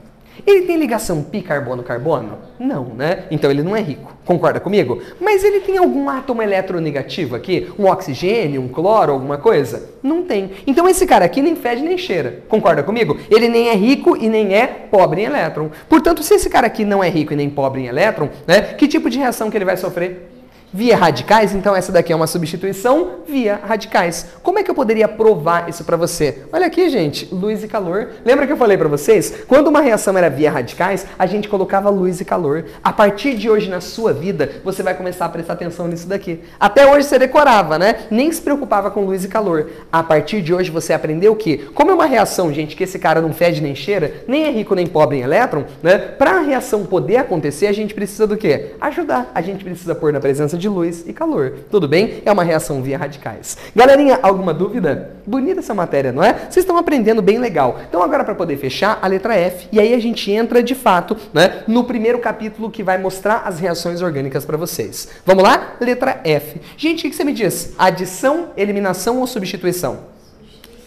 Ele tem ligação pi carbono-carbono? Não, né? Então ele não é rico. Concorda comigo? Mas ele tem algum átomo eletronegativo aqui? Um oxigênio, um cloro, alguma coisa? Não tem. Então esse cara aqui nem fede nem cheira. Concorda comigo? Ele nem é rico e nem é pobre em elétron. Portanto, se esse cara aqui não é rico e nem pobre em elétron, né? Que tipo de reação que ele vai sofrer? Via radicais, então essa daqui é uma substituição via radicais. Como é que eu poderia provar isso para você? Olha aqui, gente, luz e calor. Lembra que eu falei para vocês? Quando uma reação era via radicais, a gente colocava luz e calor. A partir de hoje na sua vida, você vai começar a prestar atenção nisso daqui. Até hoje você decorava, né? Nem se preocupava com luz e calor. A partir de hoje você aprendeu que, como é uma reação, gente, que esse cara não fede nem cheira, nem é rico nem pobre em elétron, né? Para a reação poder acontecer, a gente precisa do quê? Ajudar. A gente precisa pôr na presença de de luz e calor. Tudo bem? É uma reação via radicais. Galerinha, alguma dúvida? Bonita essa matéria, não é? Vocês estão aprendendo bem legal. Então agora para poder fechar, a letra F, e aí a gente entra de fato, né, no primeiro capítulo que vai mostrar as reações orgânicas para vocês. Vamos lá? Letra F. Gente, o que você me diz? Adição, eliminação ou substituição?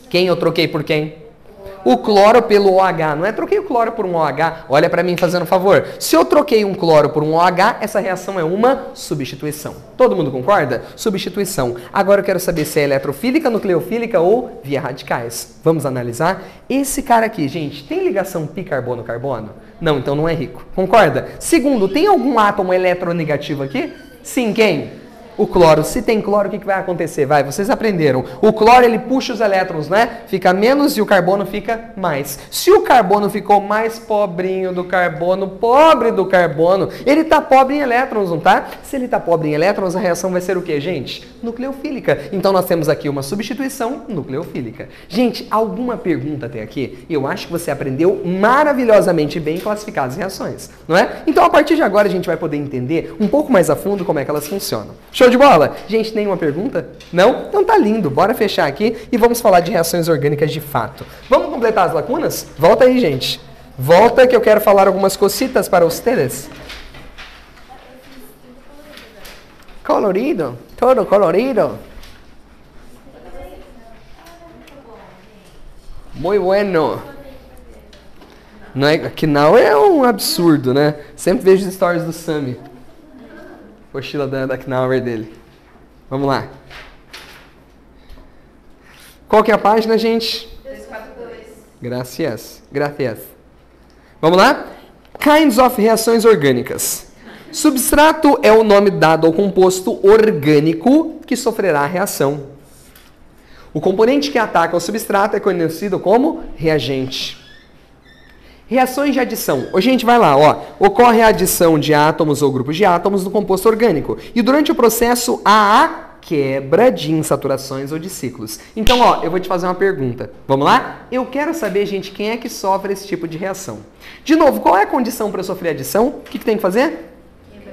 Quem eu troquei por quem? O cloro pelo OH, não é? Troquei o cloro por um OH. Olha para mim fazendo um favor. Se eu troquei um cloro por um OH, essa reação é uma substituição. Todo mundo concorda? Substituição. Agora eu quero saber se é eletrofílica, nucleofílica ou via radicais. Vamos analisar? Esse cara aqui, gente, tem ligação pi carbono-carbono? Não, então não é rico. Concorda? Segundo, tem algum átomo eletronegativo aqui? Sim, quem? O cloro. Se tem cloro, o que vai acontecer? Vai, vocês aprenderam. O cloro, ele puxa os elétrons, né? Fica menos e o carbono fica mais. Se o carbono ficou mais pobrinho do carbono, pobre do carbono, ele tá pobre em elétrons, não tá? Se ele tá pobre em elétrons, a reação vai ser o quê, gente? Nucleofílica. Então nós temos aqui uma substituição nucleofílica. Gente, alguma pergunta até aqui? Eu acho que você aprendeu maravilhosamente bem classificar as reações, não é? Então a partir de agora a gente vai poder entender um pouco mais a fundo como é que elas funcionam. Show de bola? Gente, nenhuma pergunta? Não? Então tá lindo. Bora fechar aqui e vamos falar de reações orgânicas de fato. Vamos completar as lacunas? Volta aí, gente. Volta que eu quero falar algumas cositas para vocês. Colorido. Todo colorido. Muito bueno. Não é, que não é um absurdo, né? Sempre vejo as stories do Sami. Mochila da Knauer dele. Vamos lá. Qual que é a página, gente? 242. Gracias. Vamos lá? Kinds of reações orgânicas. Substrato é o nome dado ao composto orgânico que sofrerá a reação. O componente que ataca o substrato é conhecido como reagente. Reações de adição. Hoje a gente vai lá, ó. Ocorre a adição de átomos ou grupos de átomos no composto orgânico. E durante o processo há a quebra de insaturações ou de ciclos. Então, ó, eu vou te fazer uma pergunta. Vamos lá? Eu quero saber, gente, quem é que sofre esse tipo de reação. De novo, qual é a condição para eu sofrer adição? O que tem que fazer?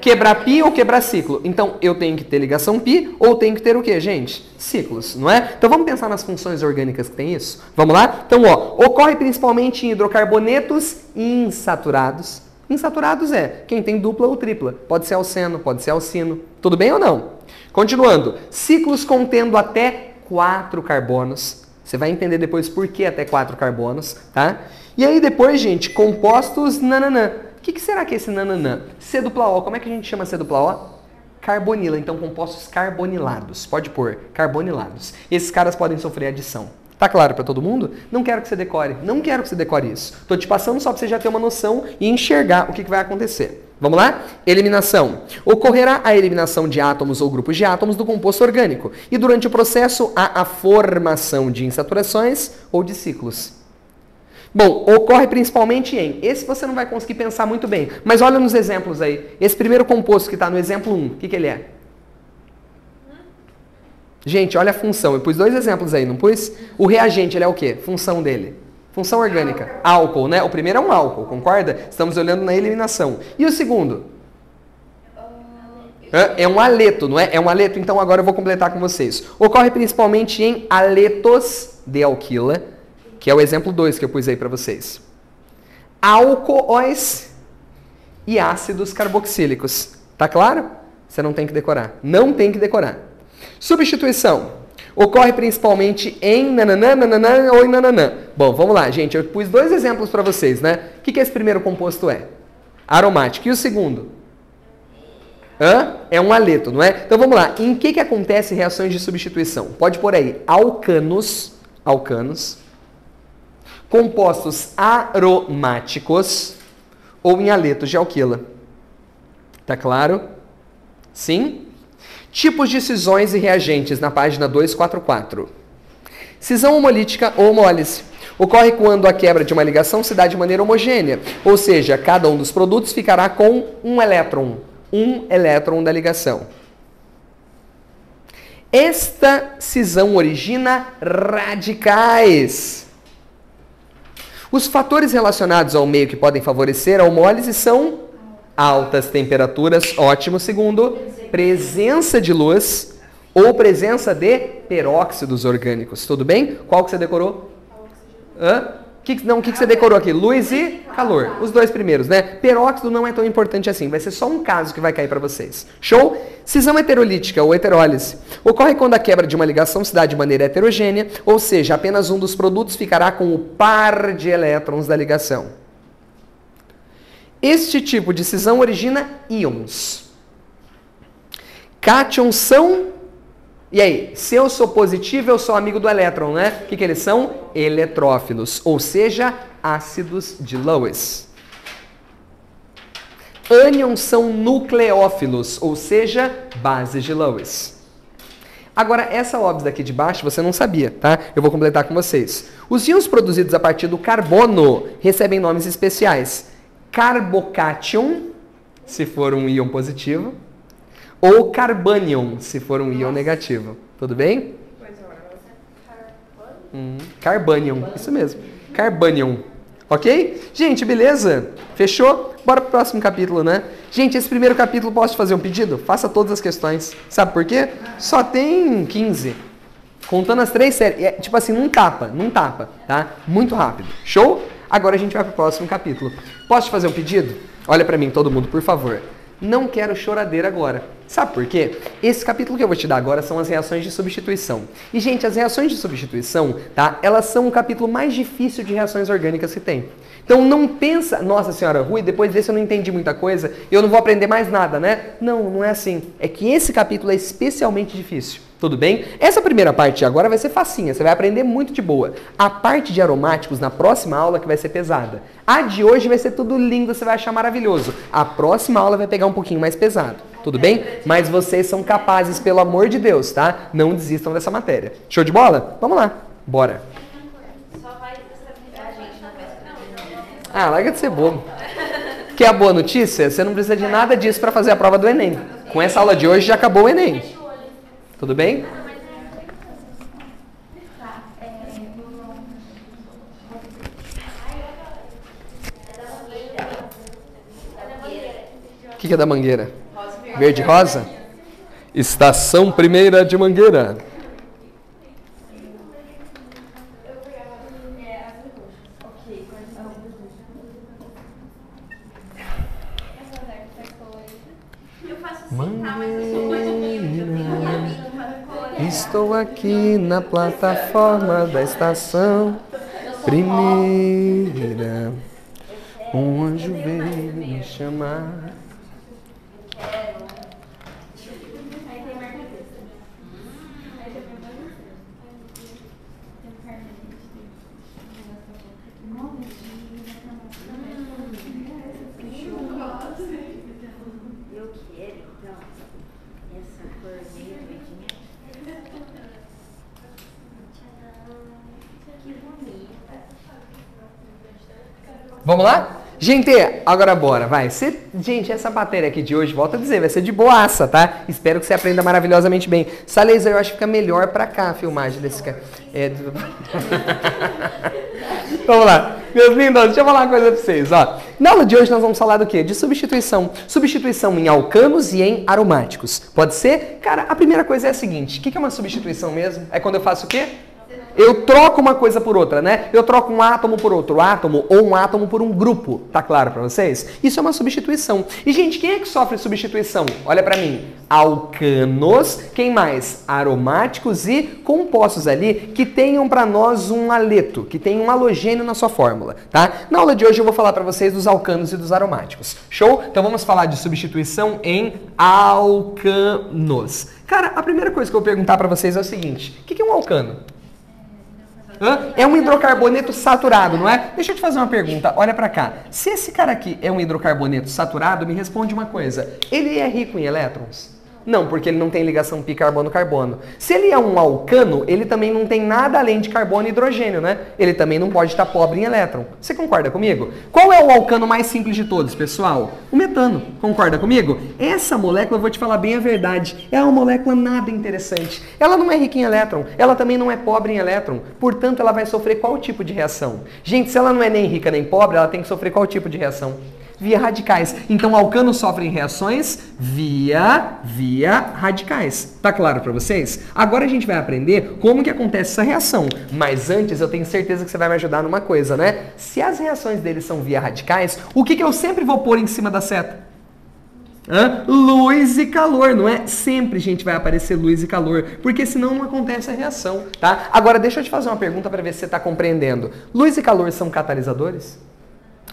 Quebrar pi ou quebrar ciclo. Então, eu tenho que ter ligação pi ou tenho que ter o quê, gente? Ciclos, não é? Então, vamos pensar nas funções orgânicas que tem isso? Vamos lá? Então, ó, ocorre principalmente em hidrocarbonetos insaturados. Insaturados é quem tem dupla ou tripla. Pode ser alceno, pode ser alcino. Tudo bem ou não? Continuando. Ciclos contendo até 4 carbonos. Você vai entender depois por que até 4 carbonos, tá? E aí depois, gente, compostos nananã. O que será que é esse nananã? C dupla O. Como é que a gente chama C dupla O? Carbonila. Então, compostos carbonilados. Pode pôr, carbonilados. Esses caras podem sofrer adição. Tá claro para todo mundo? Não quero que você decore. Não quero que você decore isso. Tô te passando só para você já ter uma noção e enxergar o que vai acontecer. Vamos lá? Eliminação. Ocorrerá a eliminação de átomos ou grupos de átomos do composto orgânico. E durante o processo, há a formação de insaturações ou de ciclos. Bom, ocorre principalmente em... Esse você não vai conseguir pensar muito bem. Mas olha nos exemplos aí. Esse primeiro composto que está no exemplo 1, o que ele é? Gente, olha a função. Eu pus 2 exemplos aí, não pus? O reagente, ele é o quê? Função dele. Função orgânica. Álcool, né? O primeiro é um álcool, concorda? Estamos olhando na eliminação. E o segundo? É um aleto, não é? É um aleto, então agora eu vou completar com vocês. Ocorre principalmente em aletos de alquila, que é o exemplo 2 que eu pus aí para vocês. Álcoóis e ácidos carboxílicos. Tá claro? Você não tem que decorar. Não tem que decorar. Substituição. Ocorre principalmente em nananã, nananã ou em nananã. Bom, vamos lá, gente. Eu pus 2 exemplos para vocês, né? O que esse primeiro composto é? Aromático. E o segundo? É um aleto, não é? Então vamos lá. Em que acontece reações de substituição? Pode pôr aí alcanos, compostos aromáticos ou em aletos de alquila. Tá claro? Sim? Tipos de cisões e reagentes na página 244. Cisão homolítica ou homólise. Ocorre quando a quebra de uma ligação se dá de maneira homogênea, ou seja, cada um dos produtos ficará com um elétron da ligação. Esta cisão origina radicais. Os fatores relacionados ao meio que podem favorecer a homólise são Altas temperaturas, ótimo. Segundo, presença de luz ou presença de peróxidos orgânicos. Tudo bem? Qual que você decorou? O que você decorou aqui? Luz e calor. Os dois primeiros, né? Peróxido não é tão importante assim. Vai ser só um caso que vai cair para vocês. Show? Cisão heterolítica ou heterólise ocorre quando a quebra de uma ligação se dá de maneira heterogênea, ou seja, apenas um dos produtos ficará com o par de elétrons da ligação. Este tipo de cisão origina íons. Cátions são... E aí, se eu sou positivo, eu sou amigo do elétron, né? O que eles são? Eletrófilos, ou seja, ácidos de Lewis. Ânions são nucleófilos, ou seja, bases de Lewis. Agora, essa óbvia daqui de baixo você não sabia, tá? Eu vou completar com vocês. Os íons produzidos a partir do carbono recebem nomes especiais. Carbocátion, se for um íon positivo, ou carbanion, se for um íon negativo. Tudo bem? Carbanion, isso mesmo. Carbanion. Ok? Gente, beleza? Fechou? Bora pro próximo capítulo, né? Gente, esse primeiro capítulo, posso te fazer um pedido? Faça todas as questões. Sabe por quê? Só tem 15. Contando as 3 séries. Tipo assim, não tapa, tá? Muito rápido. Show? Agora a gente vai pro próximo capítulo. Posso te fazer um pedido? Olha pra mim, todo mundo, por favor. Não quero choradeira agora. Sabe por quê? Esse capítulo que eu vou te dar agora são as reações de substituição. E, gente, as reações de substituição, tá? Elas são o capítulo mais difícil de reações orgânicas que tem. Então, não pensa, nossa senhora, Rui, depois desse eu não entendi muita coisa, eu não vou aprender mais nada, né? Não, não é assim. É que esse capítulo é especialmente difícil. Tudo bem? Essa primeira parte agora vai ser facinha, você vai aprender muito de boa. A parte de aromáticos na próxima aula que vai ser pesada. A de hoje vai ser tudo lindo, você vai achar maravilhoso. A próxima aula vai pegar um pouquinho mais pesado. Tudo bem? Mas vocês são capazes, pelo amor de Deus, tá? Não desistam dessa matéria. Show de bola? Vamos lá. Bora. Ah, larga de ser bobo. Quer a boa notícia? Você não precisa de nada disso para fazer a prova do Enem. Com essa aula de hoje já acabou o Enem. Tudo bem? O que é da Mangueira? Verde e rosa? Estação primeira de Mangueira. Estou aqui na plataforma da estação primeira. Um anjo veio me chamar. Vamos lá? Gente, agora bora, vai. Gente, essa matéria aqui de hoje, volto a dizer, vai ser de boaça, tá? Espero que você aprenda maravilhosamente bem. Essa laser eu acho que fica melhor pra cá a filmagem desse cara. Vamos lá. Meus lindos, deixa eu falar uma coisa pra vocês, ó. Na aula de hoje nós vamos falar do quê? De substituição. Substituição em alcanos e em aromáticos. Pode ser? Cara, a primeira coisa é a seguinte. O que é uma substituição mesmo? É quando eu faço o quê? Eu troco uma coisa por outra, né? Eu troco um átomo por outro átomo ou um átomo por um grupo. Tá claro pra vocês? Isso é uma substituição. E, gente, quem é que sofre substituição? Olha pra mim. Alcanos, quem mais? Aromáticos e compostos ali que tenham pra nós um aleto, que tem um halogênio na sua fórmula, tá? Na aula de hoje eu vou falar pra vocês dos alcanos e dos aromáticos. Show? Então vamos falar de substituição em alcanos. Cara, a primeira coisa que eu vou perguntar pra vocês é o seguinte. O que é um alcano? É um hidrocarboneto saturado, não é? Deixa eu te fazer uma pergunta, olha pra cá. Se esse cara aqui é um hidrocarboneto saturado, me responde uma coisa. Ele é rico em elétrons? Não, porque ele não tem ligação pi carbono-carbono. Se ele é um alcano, ele também não tem nada além de carbono e hidrogênio, né? Ele também não pode estar pobre em elétron. Você concorda comigo? Qual é o alcano mais simples de todos, pessoal? O metano. Concorda comigo? Essa molécula, eu vou te falar bem a verdade, é uma molécula nada interessante. Ela não é rica em elétron, ela também não é pobre em elétron. Portanto, ela vai sofrer qual tipo de reação? Gente, se ela não é nem rica nem pobre, ela tem que sofrer qual tipo de reação? Via radicais. Então, alcanos sofrem reações via radicais. Tá claro para vocês? Agora a gente vai aprender como que acontece essa reação. Mas antes, eu tenho certeza que você vai me ajudar numa coisa, né? Se as reações deles são via radicais, o que eu sempre vou pôr em cima da seta? Luz e calor, não é? Sempre, gente, vai aparecer luz e calor, porque senão não acontece a reação, tá? Agora, deixa eu te fazer uma pergunta para ver se você está compreendendo. Luz e calor são catalisadores?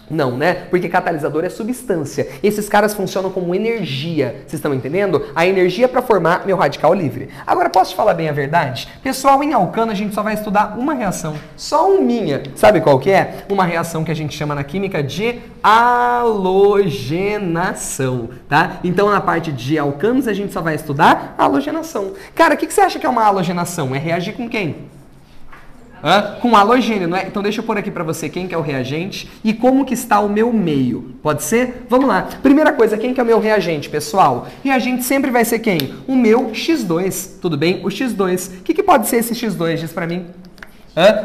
Não, né? Porque catalisador é substância. Esses caras funcionam como energia. Vocês estão entendendo? A energia para formar meu radical livre. Agora, posso te falar bem a verdade? Pessoal, em alcano a gente só vai estudar uma reação. Só uma. Sabe qual que é? Uma reação que a gente chama na química de halogenação, tá? Então, na parte de alcanos a gente só vai estudar halogenação. Cara, o que você acha que é uma halogenação? É reagir com quem? Com halogênio, não é? Então deixa eu pôr aqui para você quem que é o reagente e como que está o meu meio. Pode ser? Vamos lá. Primeira coisa, quem que é o meu reagente, pessoal? Reagente sempre vai ser quem? O meu X2, tudo bem? O X2. O que pode ser esse X2? Diz para mim.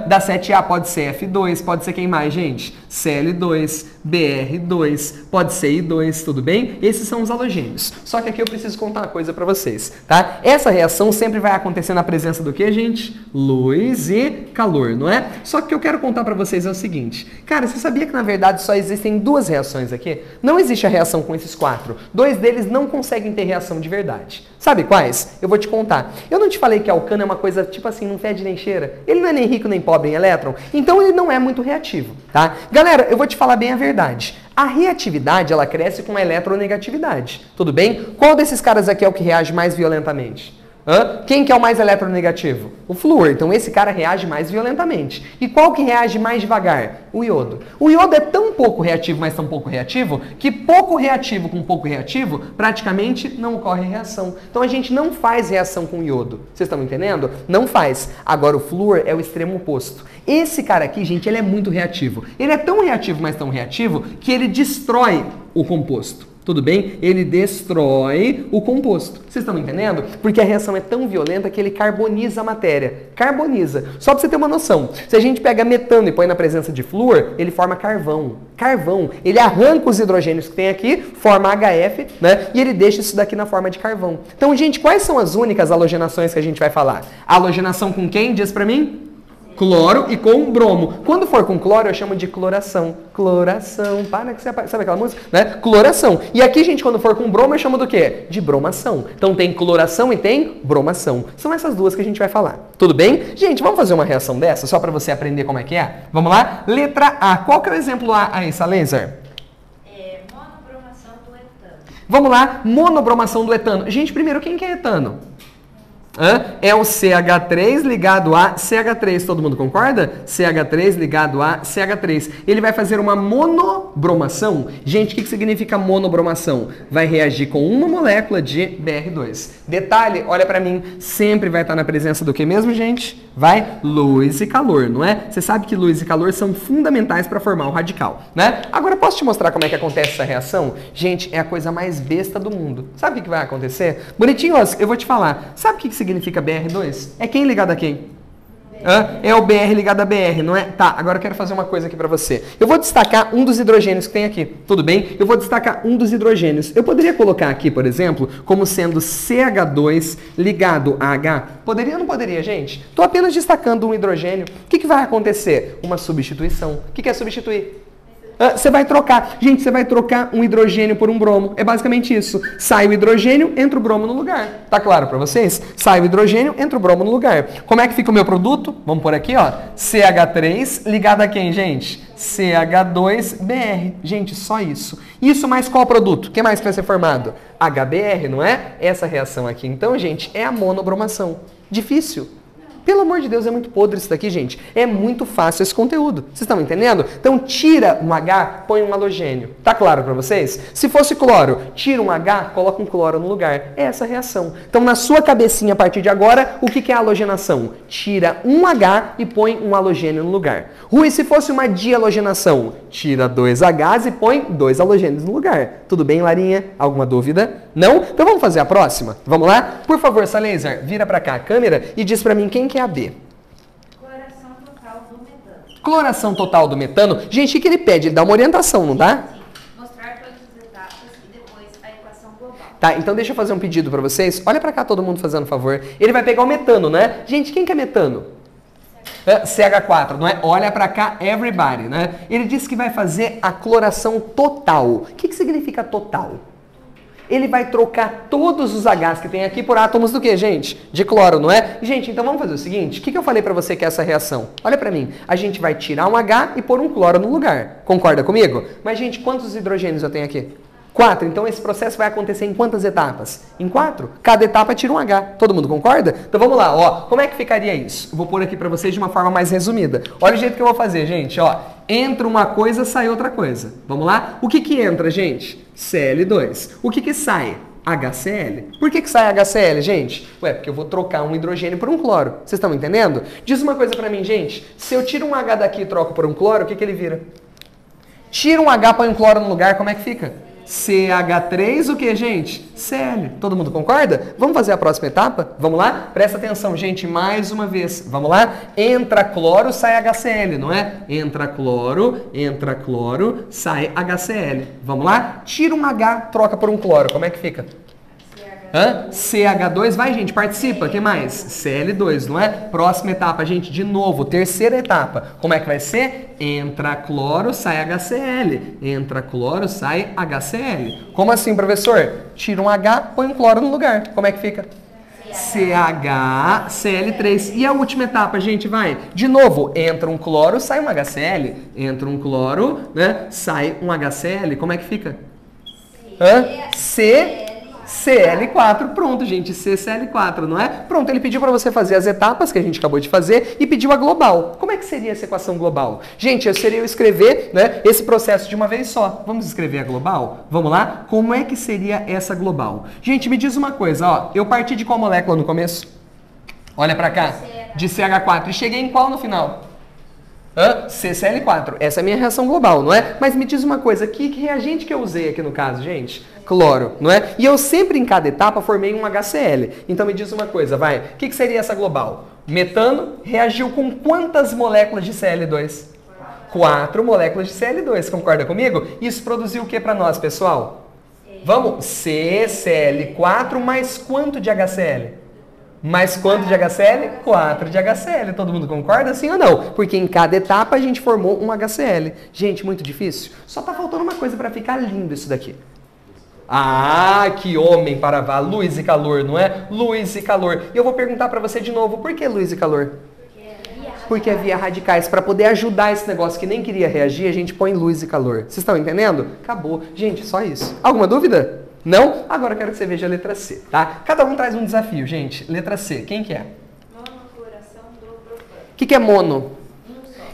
Da 7A pode ser F2, pode ser quem mais, gente? Cl2, Br2, pode ser I2, tudo bem? Esses são os halogênios. Só que aqui eu preciso contar uma coisa para vocês, tá? Essa reação sempre vai acontecer na presença do que, gente? Luz e calor, não é? Só que o que eu quero contar para vocês é o seguinte. Cara, você sabia que na verdade só existem duas reações aqui? Não existe a reação com esses quatro. Dois deles não conseguem ter reação de verdade. Sabe quais? Eu vou te contar. Eu não te falei que alcano é uma coisa tipo assim, não fede nem cheira. Ele não é nem rico nem pobre em elétron, então ele não é muito reativo, tá? Galera, eu vou te falar bem a verdade. A reatividade, ela cresce com a eletronegatividade, tudo bem? Qual desses caras aqui é o que reage mais violentamente? Quem que é o mais eletronegativo? O flúor. Então esse cara reage mais violentamente. E qual que reage mais devagar? O iodo. O iodo é tão pouco reativo, mas tão pouco reativo, que pouco reativo com pouco reativo, praticamente não ocorre reação. Então a gente não faz reação com iodo. Vocês estão entendendo? Não faz. Agora o flúor é o extremo oposto. Esse cara aqui, gente, ele é muito reativo. Ele é tão reativo, mas tão reativo, que ele destrói o composto. Tudo bem? Ele destrói o composto. Vocês estão entendendo? Porque a reação é tão violenta que ele carboniza a matéria. Carboniza. Só para você ter uma noção. Se a gente pega metano e põe na presença de flúor, ele forma carvão. Carvão. Ele arranca os hidrogênios que tem aqui, forma HF, né? E ele deixa isso daqui na forma de carvão. Então, gente, quais são as únicas halogenações que a gente vai falar? A halogenação com quem? Diz para mim? Cloro e com bromo. Quando for com cloro, eu chamo de cloração. Cloração. Para que você... Sabe aquela música? Né? Cloração. E aqui, gente, quando for com bromo, eu chamo do quê? De bromação. Então tem cloração e tem bromação. São essas duas que a gente vai falar. Tudo bem? Gente, vamos fazer uma reação dessa, só para você aprender como é que é? Vamos lá? Letra A. Qual que é o exemplo A aí, Laser? Monobromação do etano. Vamos lá. Monobromação do etano. Gente, primeiro, quem que é etano? É o CH3 ligado a CH3, todo mundo concorda? CH3 ligado a CH3. Ele vai fazer uma monobromação. Gente, o que significa monobromação? Vai reagir com uma molécula de Br2. Detalhe, olha pra mim, sempre vai estar na presença do que mesmo, gente? Vai luz e calor, não é? Você sabe que luz e calor são fundamentais para formar o radical, né? Agora, posso te mostrar como é que acontece essa reação? Gente, é a coisa mais besta do mundo. Sabe o que vai acontecer? Bonitinho, eu vou te falar. Sabe o que significa Br2? É quem ligado a quem? É o Br ligado a Br, não é? Tá, agora eu quero fazer uma coisa aqui pra você. Eu vou destacar um dos hidrogênios que tem aqui, tudo bem? Eu vou destacar um dos hidrogênios. Eu poderia colocar aqui, por exemplo, como sendo CH2 ligado a H? Poderia ou não poderia, gente? Tô apenas destacando um hidrogênio. O que vai acontecer? Uma substituição. O que é substituir? Você vai trocar. Gente, você vai trocar um hidrogênio por um bromo. É basicamente isso. Sai o hidrogênio, entra o bromo no lugar. Tá claro pra vocês? Sai o hidrogênio, entra o bromo no lugar. Como é que fica o meu produto? Vamos por aqui, ó. CH3 ligado a quem, gente? CH2Br. Gente, só isso. Isso mais qual produto? O que mais vai ser formado? HBr, não é? Essa reação aqui. Então, gente, é a monobromação. Difícil? Pelo amor de Deus, é muito podre isso daqui, gente. É muito fácil esse conteúdo. Vocês estão entendendo? Então, tira um H, põe um halogênio. Tá claro para vocês? Se fosse cloro, tira um H, coloca um cloro no lugar. É essa a reação. Então, na sua cabecinha, a partir de agora, o que é a halogenação? Tira um H e põe um halogênio no lugar. Rui, se fosse uma dihalogenação, tira 2 Hs e põe 2 halogênios no lugar. Tudo bem, Larinha? Alguma dúvida? Não? Então, vamos fazer a próxima? Vamos lá? Por favor, Laser, vira para cá a câmera e diz para mim quem que é a B. Cloração total do metano. Cloração total do metano. Gente, o que ele pede? Ele dá uma orientação, não dá? Sim. Mostrar Tá, então deixa eu fazer um pedido para vocês. Olha para cá todo mundo fazendo favor. Ele vai pegar o metano, né? Gente, quem que é metano? CH4, não é? Olha para cá, everybody, né? Ele disse que vai fazer a cloração total. O que significa total? Ele vai trocar todos os Hs que tem aqui por átomos do que, gente? De cloro, não é? Gente, então vamos fazer o seguinte. O que eu falei para você que é essa reação? Olha para mim. A gente vai tirar um H e pôr um cloro no lugar. Concorda comigo? Mas, gente, quantos hidrogênios eu tenho aqui? 4. Então esse processo vai acontecer em quantas etapas? Em 4. Cada etapa tira um H. Todo mundo concorda? Então vamos lá, ó. Como é que ficaria isso? Eu vou pôr aqui para vocês de uma forma mais resumida. Olha o jeito que eu vou fazer, gente, ó. Entra uma coisa, sai outra coisa. Vamos lá? O que entra, gente? Cl2. O que sai? HCl. Por que sai HCl, gente? Ué, porque eu vou trocar um hidrogênio por um cloro. Vocês estão entendendo? Diz uma coisa para mim, gente. Se eu tiro um H daqui e troco por um cloro, o que ele vira? Tira um H, põe um cloro no lugar, como é que fica? CH3, o que, gente? Cl. Todo mundo concorda? Vamos fazer a próxima etapa? Vamos lá? Presta atenção, gente, mais uma vez. Vamos lá? Entra cloro, sai HCl, não é? Entra cloro, sai HCl. Vamos lá? Tira um H, troca por um cloro. Como é que fica? CH2, vai, gente, participa. O que mais? Cl2, não é? Próxima etapa, gente, de novo, terceira etapa. Como é que vai ser? Entra cloro, sai HCl. Entra cloro, sai HCl. Como assim, professor? Tira um H, põe um cloro no lugar. Como é que fica? CHCl3. E a última etapa, gente, vai. De novo, entra um cloro, sai um HCl. Entra um cloro, né? Sai um HCl. Como é que fica? CL4, pronto, gente, CCl4, não é? Pronto, ele pediu para você fazer as etapas que a gente acabou de fazer e pediu a global. Como é que seria essa equação global? Gente, seria eu escrever, né, esse processo de uma vez só. Vamos escrever a global? Vamos lá? Como é que seria essa global? Gente, me diz uma coisa, ó, eu parti de qual molécula no começo? Olha para cá, de CH4, e cheguei em qual no final? CCl4. Essa é a minha reação global, não é? Mas me diz uma coisa, que reagente que eu usei aqui no caso, gente? Cloro, não é? E eu sempre em cada etapa formei um HCl. Então me diz uma coisa, vai. O que seria essa global? Metano reagiu com quantas moléculas de Cl2? 4 moléculas de Cl2, concorda comigo? Isso produziu o que para nós, pessoal? Vamos? CCl4 mais quanto de HCl? Mais quanto de HCl? 4 de HCl. Todo mundo concorda, sim ou não? Porque em cada etapa a gente formou um HCl. Gente, muito difícil? Só tá faltando uma coisa para ficar lindo isso daqui. Ah, que homem para vá. Luz e calor, não é? Luz e calor. E eu vou perguntar para você de novo, por que luz e calor? Porque é via radicais. Para poder ajudar esse negócio que nem queria reagir, a gente põe luz e calor. Vocês estão entendendo? Acabou. Gente, só isso. Alguma dúvida? Não? Agora eu quero que você veja a letra C, tá? Cada um traz um desafio, gente. Letra C, quem que é? Monocloração do propano. O que é mono?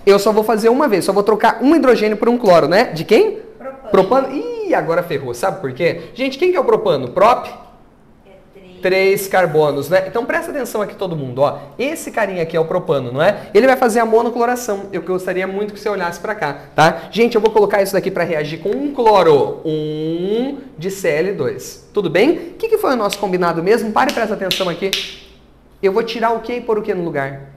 Eu só vou fazer uma vez, só vou trocar um hidrogênio por um cloro, né? De quem? Propano. Ih, agora ferrou. Sabe por quê? Gente, quem que é o propano? Prop? 3 carbonos, né? Então presta atenção aqui todo mundo, ó. Esse carinha aqui é o propano, não é? Ele vai fazer a monocloração. Eu gostaria muito que você olhasse pra cá, tá? Gente, eu vou colocar isso daqui pra reagir com um cloro. 1 de Cl2. Tudo bem? O que foi o nosso combinado mesmo? Pare e presta atenção aqui. Eu vou tirar o que e pôr o que no lugar?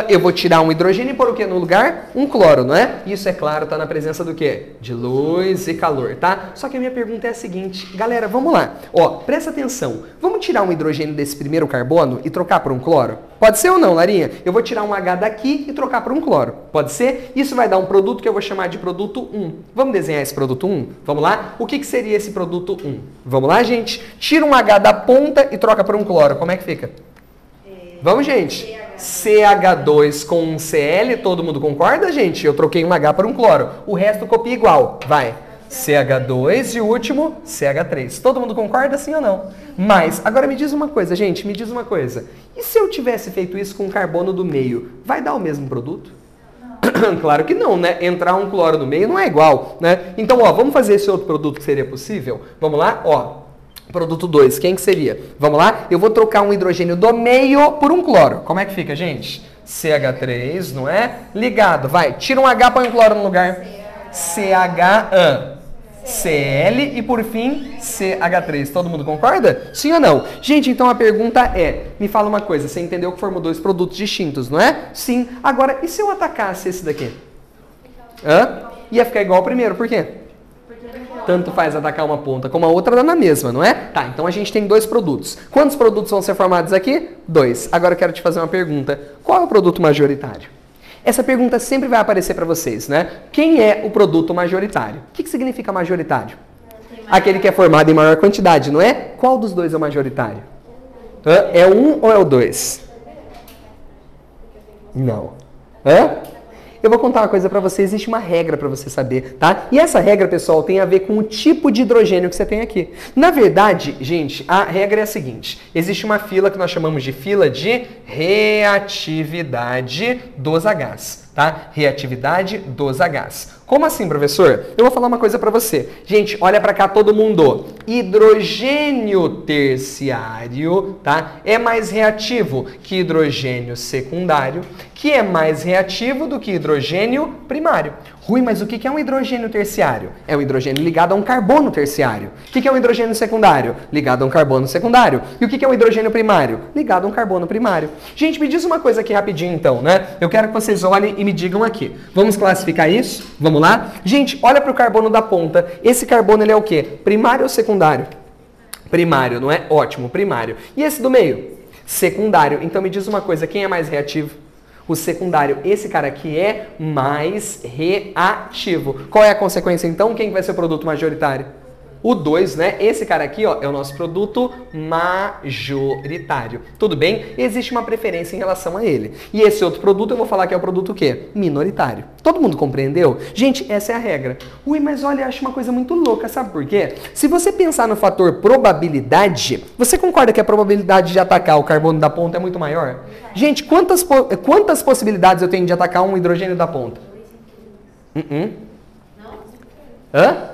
Eu vou tirar um hidrogênio e pôr o que no lugar? Um cloro, não é? Isso, é claro, está na presença do quê? De luz e calor, tá? Só que a minha pergunta é a seguinte. Galera, vamos lá. Ó, presta atenção. Vamos tirar um hidrogênio desse primeiro carbono e trocar por um cloro? Pode ser ou não, Larinha? Eu vou tirar um H daqui e trocar por um cloro. Pode ser? Isso vai dar um produto que eu vou chamar de produto 1. Vamos desenhar esse produto 1? Vamos lá? O que seria esse produto 1? Vamos lá, gente? Tira um H da ponta e troca por um cloro. Como é que fica? Vamos, gente? CH2 com um Cl, todo mundo concorda, gente? Eu troquei um H por um cloro. O resto copia igual. Vai. CH2 e o último, CH3. Todo mundo concorda, sim ou não? Mas, agora me diz uma coisa, gente, me diz uma coisa. E se eu tivesse feito isso com carbono do meio, vai dar o mesmo produto? Claro que não, né? Entrar um cloro no meio não é igual, né? Então, ó, vamos fazer esse outro produto que seria possível? Vamos lá? Ó. Produto 2, quem que seria? Vamos lá? Eu vou trocar um hidrogênio do meio por um cloro. Como é que fica, gente? CH3, não é? Ligado, vai. Tira um H, põe um cloro no lugar. CH, Cl e por fim CH3. Todo mundo concorda? Sim ou não? Gente, então a pergunta é, me fala uma coisa, você entendeu que formou dois produtos distintos, não é? Sim. Agora, e se eu atacasse esse daqui? Ia ficar igual ao primeiro, por quê? Tanto faz atacar uma ponta como a outra, dá na mesma, não é? Tá, então a gente tem dois produtos. Quantos produtos vão ser formados aqui? 2. Agora eu quero te fazer uma pergunta. Qual é o produto majoritário? Essa pergunta sempre vai aparecer para vocês, né? Quem é o produto majoritário? O que significa majoritário? Aquele que é formado em maior quantidade, não é? Qual dos dois é o majoritário? É o 1 ou é o 2? Não. Eu vou contar uma coisa para você, existe uma regra para você saber, tá? E essa regra, pessoal, tem a ver com o tipo de hidrogênio que você tem aqui. Na verdade, gente, a regra é a seguinte. Existe uma fila que nós chamamos de fila de reatividade dos Hs, tá? Reatividade dos Hs. Como assim, professor? Eu vou falar uma coisa para você. Gente, olha para cá todo mundo. Hidrogênio terciário, tá? É mais reativo que hidrogênio secundário, que é mais reativo do que hidrogênio primário. Rui, mas o que é um hidrogênio terciário? É um hidrogênio ligado a um carbono terciário. O que é um hidrogênio secundário? Ligado a um carbono secundário. E o que é um hidrogênio primário? Ligado a um carbono primário. Gente, me diz uma coisa aqui rapidinho então, né? Eu quero que vocês olhem e me digam aqui. Vamos classificar isso? Vamos lá? Gente, olha para o carbono da ponta. Esse carbono ele é o quê? Primário ou secundário? Primário, não é? Ótimo, primário. E esse do meio? Secundário. Então me diz uma coisa, quem é mais reativo? O secundário, esse cara aqui é mais reativo. Qual é a consequência então? Quem vai ser o produto majoritário? O 2, né? Esse cara aqui, ó, é o nosso produto majoritário. Tudo bem? Existe uma preferência em relação a ele. E esse outro produto, eu vou falar que é o produto o quê? Minoritário. Todo mundo compreendeu? Gente, essa é a regra. Ui, mas olha, eu acho uma coisa muito louca, sabe por quê? Se você pensar no fator probabilidade, você concorda que a probabilidade de atacar o carbono da ponta é muito maior? Gente, quantas possibilidades eu tenho de atacar um hidrogênio da ponta? Hã?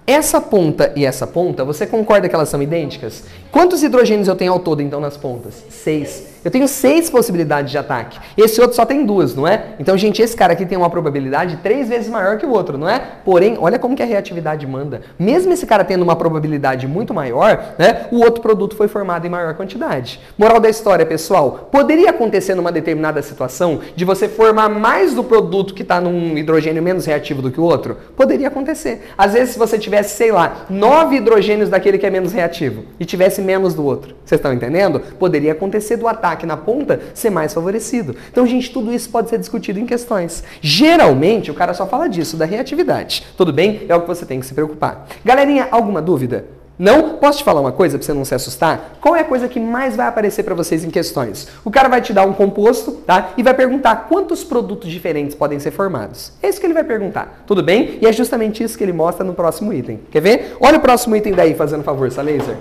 Essa ponta e essa ponta, você concorda que elas são idênticas? Quantos hidrogênios eu tenho ao todo, então, nas pontas? 6. Eu tenho 6 possibilidades de ataque. Esse outro só tem 2, não é? Então, gente, esse cara aqui tem uma probabilidade 3 vezes maior que o outro, não é? Porém, olha como que a reatividade manda. Mesmo esse cara tendo uma probabilidade muito maior, né? O outro produto foi formado em maior quantidade. Moral da história, pessoal. Poderia acontecer numa determinada situação de você formar mais do produto que está num hidrogênio menos reativo do que o outro? Poderia acontecer. Às vezes, se você tivesse, sei lá, 9 hidrogênios daquele que é menos reativo e tivesse menos do outro, vocês estão entendendo? Poderia acontecer do ataque na ponta ser mais favorecido. Então, gente, tudo isso pode ser discutido em questões. Geralmente, o cara só fala disso, da reatividade. Tudo bem? É o que você tem que se preocupar. Galerinha, alguma dúvida? Não? Posso te falar uma coisa para você não se assustar? Qual é a coisa que mais vai aparecer para vocês em questões? O cara vai te dar um composto, tá? E vai perguntar quantos produtos diferentes podem ser formados. É isso que ele vai perguntar. Tudo bem? E é justamente isso que ele mostra no próximo item. Quer ver? Olha o próximo item daí, fazendo favor, Salaser.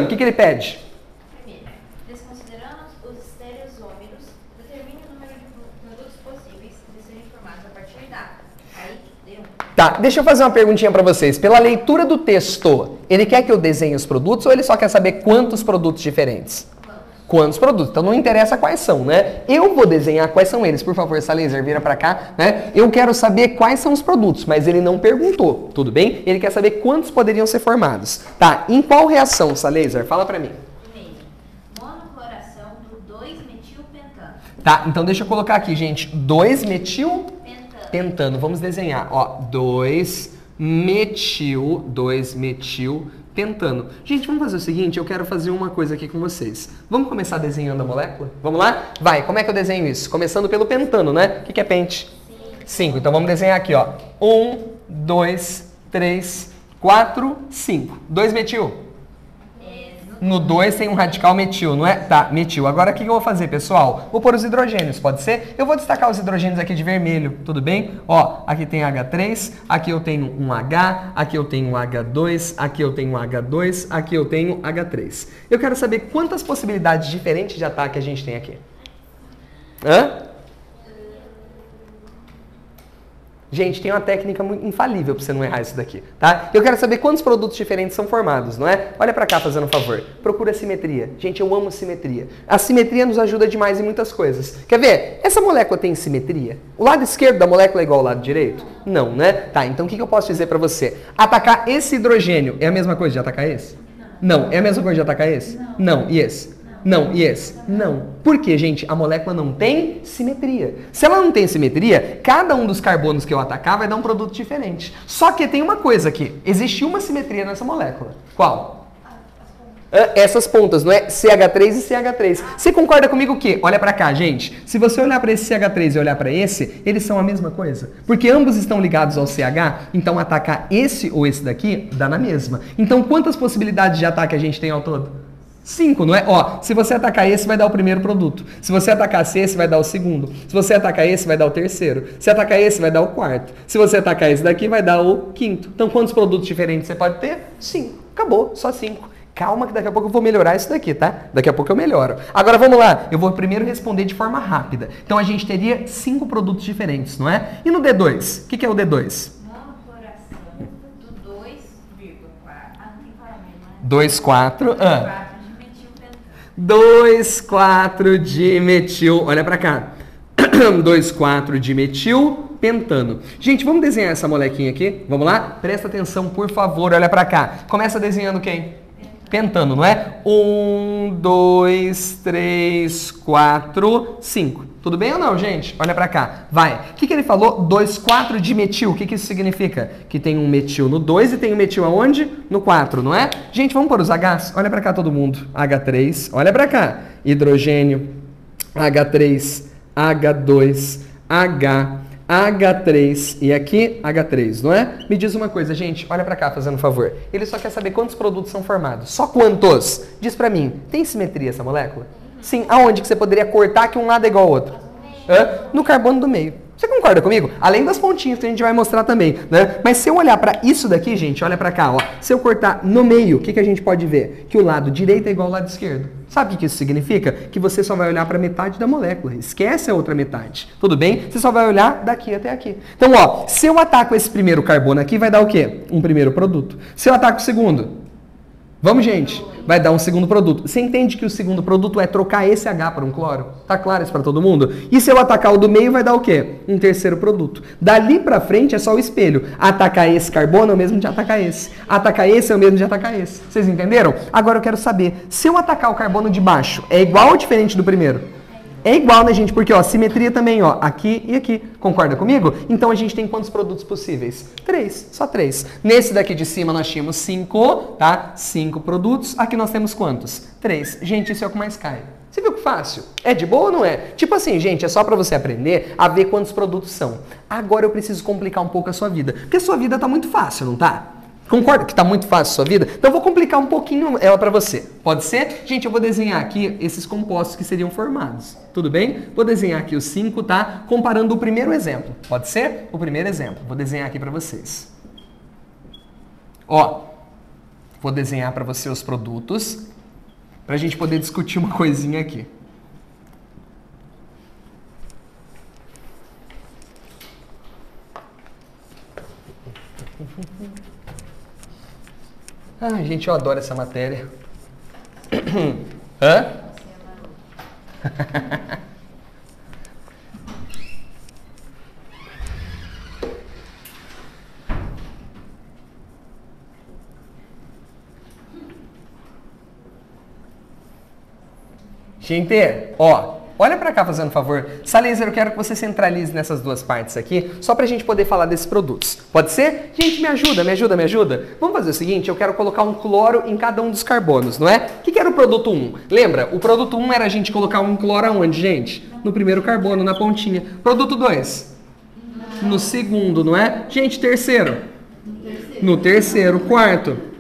O que ele pede? Primeiro, desconsiderando os estereoisômeros, determine o número de produtos possíveis de serem formados a partir da. Aí, deu. Tá, deixa eu fazer uma perguntinha para vocês. Pela leitura do texto, ele quer que eu desenhe os produtos ou ele só quer saber quantos produtos diferentes? Quantos produtos? Então não interessa quais são, né? Eu vou desenhar quais são eles. Por favor, Salaser, vira pra cá, né? Eu quero saber quais são os produtos, mas ele não perguntou, tudo bem? Ele quer saber quantos poderiam ser formados. Tá, em qual reação, Salaser? Fala pra mim. Primeiro, monocloração do 2-metilpentano. Tá, então deixa eu colocar aqui, gente. 2-metilpentano. Vamos desenhar, ó. 2-metilpentano. Gente, vamos fazer o seguinte, eu quero fazer uma coisa aqui com vocês. Vamos começar desenhando a molécula? Vamos lá? Vai, como é que eu desenho isso? Começando pelo pentano, né? O que é pente? 5. Então vamos desenhar aqui, ó. 1, 2, 3, 4, 5. 2 metil? No 2 tem um radical metil, não é? Tá, metil. Agora o que eu vou fazer, pessoal? Vou pôr os hidrogênios, pode ser? Eu vou destacar os hidrogênios aqui de vermelho, tudo bem? Ó, aqui tem H3, aqui eu tenho um H, aqui eu tenho um H2, aqui eu tenho um H2, aqui eu tenho H3. Eu quero saber quantas possibilidades diferentes de ataque a gente tem aqui. Hã? Gente, tem uma técnica muito infalível para você não errar isso daqui, tá? Eu quero saber quantos produtos diferentes são formados, não é? Olha para cá fazendo um favor. Procura simetria. Gente, eu amo simetria. A simetria nos ajuda demais em muitas coisas. Quer ver? Essa molécula tem simetria? O lado esquerdo da molécula é igual ao lado direito? Não, né? Tá, então o que eu posso dizer para você? Atacar esse hidrogênio é a mesma coisa de atacar esse? Não. É a mesma coisa de atacar esse? Não. E esse? Não. E esse? Não. Por quê, gente? A molécula não tem simetria. Se ela não tem simetria, cada um dos carbonos que eu atacar vai dar um produto diferente. Só que tem uma coisa aqui. Existe uma simetria nessa molécula. Qual? Essas pontas, não é? CH3 e CH3. Você concorda comigo que, olha pra cá, gente, se você olhar pra esse CH3 e olhar pra esse, eles são a mesma coisa. Porque ambos estão ligados ao CH, então atacar esse ou esse daqui dá na mesma. Então quantas possibilidades de ataque a gente tem ao todo? 5, não é? Ó, se você atacar esse, vai dar o primeiro produto. Se você atacar esse, vai dar o segundo. Se você atacar esse, vai dar o terceiro. Se atacar esse, vai dar o quarto. Se você atacar esse daqui, vai dar o quinto. Então quantos produtos diferentes você pode ter? 5. Acabou, só 5. Calma que daqui a pouco eu vou melhorar isso daqui, tá? Daqui a pouco eu melhoro. Agora vamos lá, eu vou primeiro responder de forma rápida. Então a gente teria 5 produtos diferentes, não é? E no D2? O que é o D2? Não, floração do 2,4. Ah, não tem paramento, né? 2, 4. 2,4 de metilpentano. 2,4 de metil. Olha pra cá. 2,4 de metilpentano. Gente, vamos desenhar essa molequinha aqui? Vamos lá? Presta atenção, por favor. Olha pra cá. Começa desenhando quem? Pentano, não é? 1, 2, 3, 4, 5. Tudo bem ou não, gente? Olha pra cá. Vai. O que ele falou? 2,4 de metil. O que isso significa? Que tem um metil no 2 e tem um metil aonde? No 4, não é? Gente, vamos pôr os Hs? Olha pra cá todo mundo. H3. Olha pra cá. Hidrogênio. H3. H2. H. H3 e aqui H3, não é? Me diz uma coisa, gente, olha pra cá fazendo um favor. Ele só quer saber quantos produtos são formados. Só quantos? Diz pra mim, tem simetria essa molécula? Sim, aonde que você poderia cortar que um lado é igual ao outro? No carbono do meio. Você concorda comigo? Além das pontinhas que a gente vai mostrar também, né? Mas se eu olhar pra isso daqui, gente, olha pra cá, ó. Se eu cortar no meio, o que a gente pode ver? Que o lado direito é igual ao lado esquerdo. Sabe o que isso significa? Que você só vai olhar pra metade da molécula. Esquece a outra metade. Tudo bem? Você só vai olhar daqui até aqui. Então, ó, se eu ataco esse primeiro carbono aqui, vai dar o quê? Um primeiro produto. Se eu ataco o segundo... Vamos, gente. Vai dar um segundo produto. Você entende que o segundo produto é trocar esse H por um cloro? Tá claro isso para todo mundo? E se eu atacar o do meio, vai dar o quê? Um terceiro produto. Dali para frente é só o espelho. Atacar esse carbono é o mesmo de atacar esse. Atacar esse é o mesmo de atacar esse. Vocês entenderam? Agora eu quero saber, se eu atacar o carbono de baixo, é igual ou diferente do primeiro? É igual, né, gente? Porque, ó, simetria também, ó, aqui e aqui. Concorda comigo? Então, a gente tem quantos produtos possíveis? 3, só 3. Nesse daqui de cima, nós tínhamos 5, tá? 5 produtos. Aqui nós temos quantos? 3. Gente, isso é o que mais cai. Você viu que fácil? É de boa ou não é? Tipo assim, gente, é só pra você aprender a ver quantos produtos são. Agora eu preciso complicar um pouco a sua vida. Porque a sua vida tá muito fácil, não tá? Concorda que está muito fácil a sua vida? Então eu vou complicar um pouquinho ela para você. Pode ser? Gente, eu vou desenhar aqui esses compostos que seriam formados. Tudo bem? Vou desenhar aqui os 5, tá? Comparando o primeiro exemplo. Pode ser? O primeiro exemplo. Vou desenhar aqui para vocês. Ó, vou desenhar para você os produtos para a gente poder discutir uma coisinha aqui. Ah, gente, eu adoro essa matéria. Hã? Gente, ó, olha pra cá fazendo um favor. Salezer, eu quero que você centralize nessas duas partes aqui, só pra gente poder falar desses produtos. Pode ser? Gente, me ajuda, me ajuda, me ajuda. Vamos fazer o seguinte, eu quero colocar um cloro em cada um dos carbonos, não é? O que era o produto 1? Lembra? O produto 1 era a gente colocar um cloro aonde, gente? No primeiro carbono, na pontinha. Produto 2? No segundo, não é? Gente, terceiro? No terceiro. Quarto?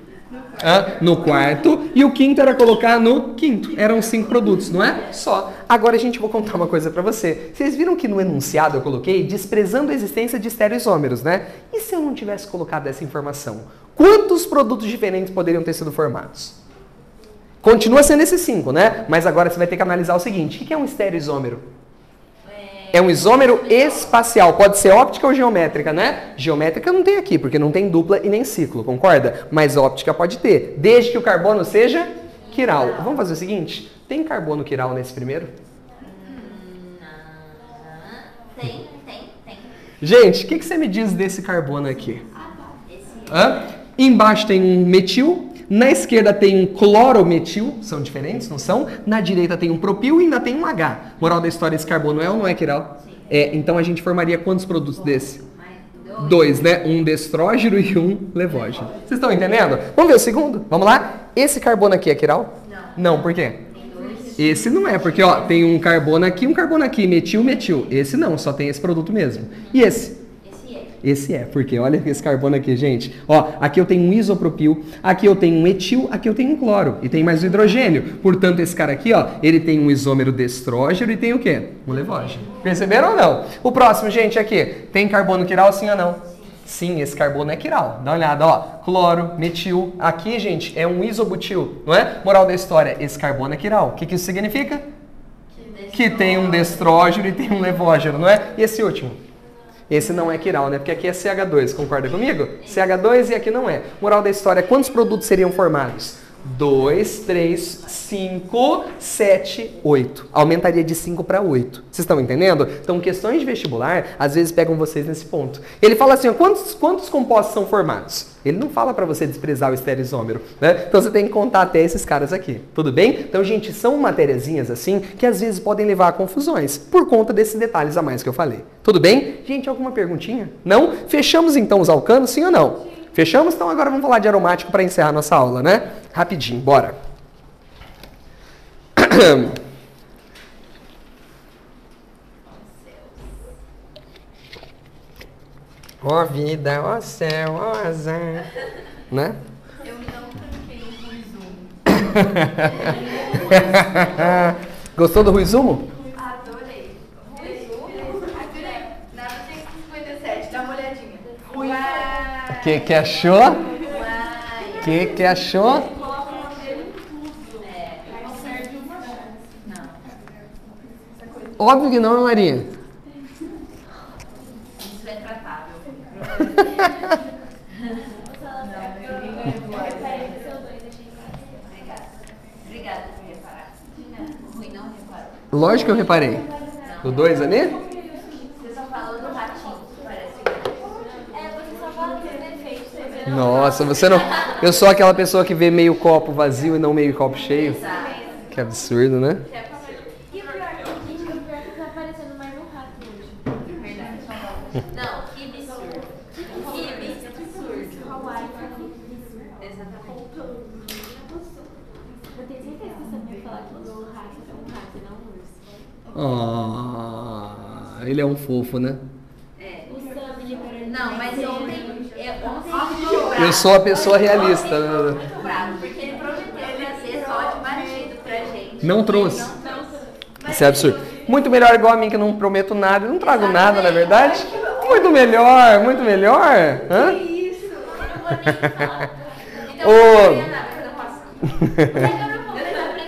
No quarto, e o quinto era colocar no quinto. Eram 5 produtos, não é? Só. Agora, gente, vou contar uma coisa pra você. Vocês viram que no enunciado eu coloquei desprezando a existência de estereoisômeros, né? E se eu não tivesse colocado essa informação? Quantos produtos diferentes poderiam ter sido formados? Continua sendo esses 5, né? Mas agora você vai ter que analisar o seguinte. O que é um estereoisômero? É um isômero espacial, pode ser óptica ou geométrica, né? Geométrica não tem aqui, porque não tem dupla e nem ciclo, concorda? Mas óptica pode ter, desde que o carbono seja quiral. Vamos fazer o seguinte, tem carbono quiral nesse primeiro? Tem. Gente, o que você me diz desse carbono aqui? Embaixo tem um metil, Na esquerda tem um clorometil, são diferentes, não são? Na direita tem um propil e ainda tem um H. Moral da história, esse carbono é ou não é, Kiral? Sim. É, então a gente formaria quantos produtos desse? Mais Dois, né? Um destrógeno e um levógeno. Vocês estão entendendo? Vamos ver o segundo? Vamos lá? Esse carbono aqui é, Kiral? Não. Não, por quê? Tem 2. Esse não é, porque ó, tem um carbono aqui, metil, metil. Esse não, só tem esse produto mesmo. E esse? Esse é, porque olha esse carbono aqui, gente. Ó, aqui eu tenho um isopropil, aqui eu tenho um etil, aqui eu tenho um cloro. E tem mais um hidrogênio. Portanto, esse cara aqui, ó, ele tem um isômero destrógeno e tem o quê? Um levógeno. Perceberam ou não? O próximo, gente, aqui. Tem carbono quiral, sim ou não? Sim, esse carbono é quiral. Dá uma olhada, ó. Cloro, metil. Aqui, gente, é um isobutil, não é? Moral da história, esse carbono é quiral. O que isso significa? Que tem um destrógeno e tem um levógeno, não é? E esse último? Esse não é quiral, né? Porque aqui é CH2, concorda comigo? CH2 e aqui não é. Moral da história, quantos produtos seriam formados? 2, 3, 5, 7, 8. Aumentaria de 5 para 8. Vocês estão entendendo? Então, questões de vestibular, às vezes pegam vocês nesse ponto. Ele fala assim, ó, quantos compostos são formados? Ele não fala para você desprezar o estereoisômero, né? Então, você tem que contar até esses caras aqui. Tudo bem? Então, gente, são matériazinhas assim que às vezes podem levar a confusões por conta desses detalhes a mais que eu falei. Tudo bem? Gente, alguma perguntinha? Não? Fechamos então os alcanos, sim ou não? Fechamos? Então agora vamos falar de aromático para encerrar nossa aula, né? Rapidinho, bora. Ó vida, ó céu, ó azar. Né? Eu não tranquei o Ruizumo. Gostou do Ruizumo? Adorei. Ruizumo? Adorei. Na 57, dá uma olhadinha. O que achou? O que achou? Óbvio que não, Maria. Isso é tratável. Obrigada por reparar. O Rui não reparou. Lógico que eu reparei. O 2 ali? Você só falou do ratinho, parece. Você só fala dos defeitos. Nossa, você não... Eu sou aquela pessoa que vê meio copo vazio e não meio copo cheio. Que absurdo, né? E o pior que tá aparecendo mais um rato hoje. Verdade. Não, que absurdo. Que absurdo. Exatamente. Eu tenho certeza que você vai falar que o rato é um rato e não um urso. Ele é um fofo, né? O Sam, ele parou. Não, mas ontem Eu sou a pessoa realista. muito bravo, porque ele prometeu trazer só de batido pra gente. Não trouxe. Não trouxe. Isso é absurdo. Muito melhor igual a mim que não prometo nada, eu não trago nada, na verdade. Muito melhor, muito melhor. Hã? Isso. Eu não vou nem falar. Então, Ô. eu não nada, eu não posso.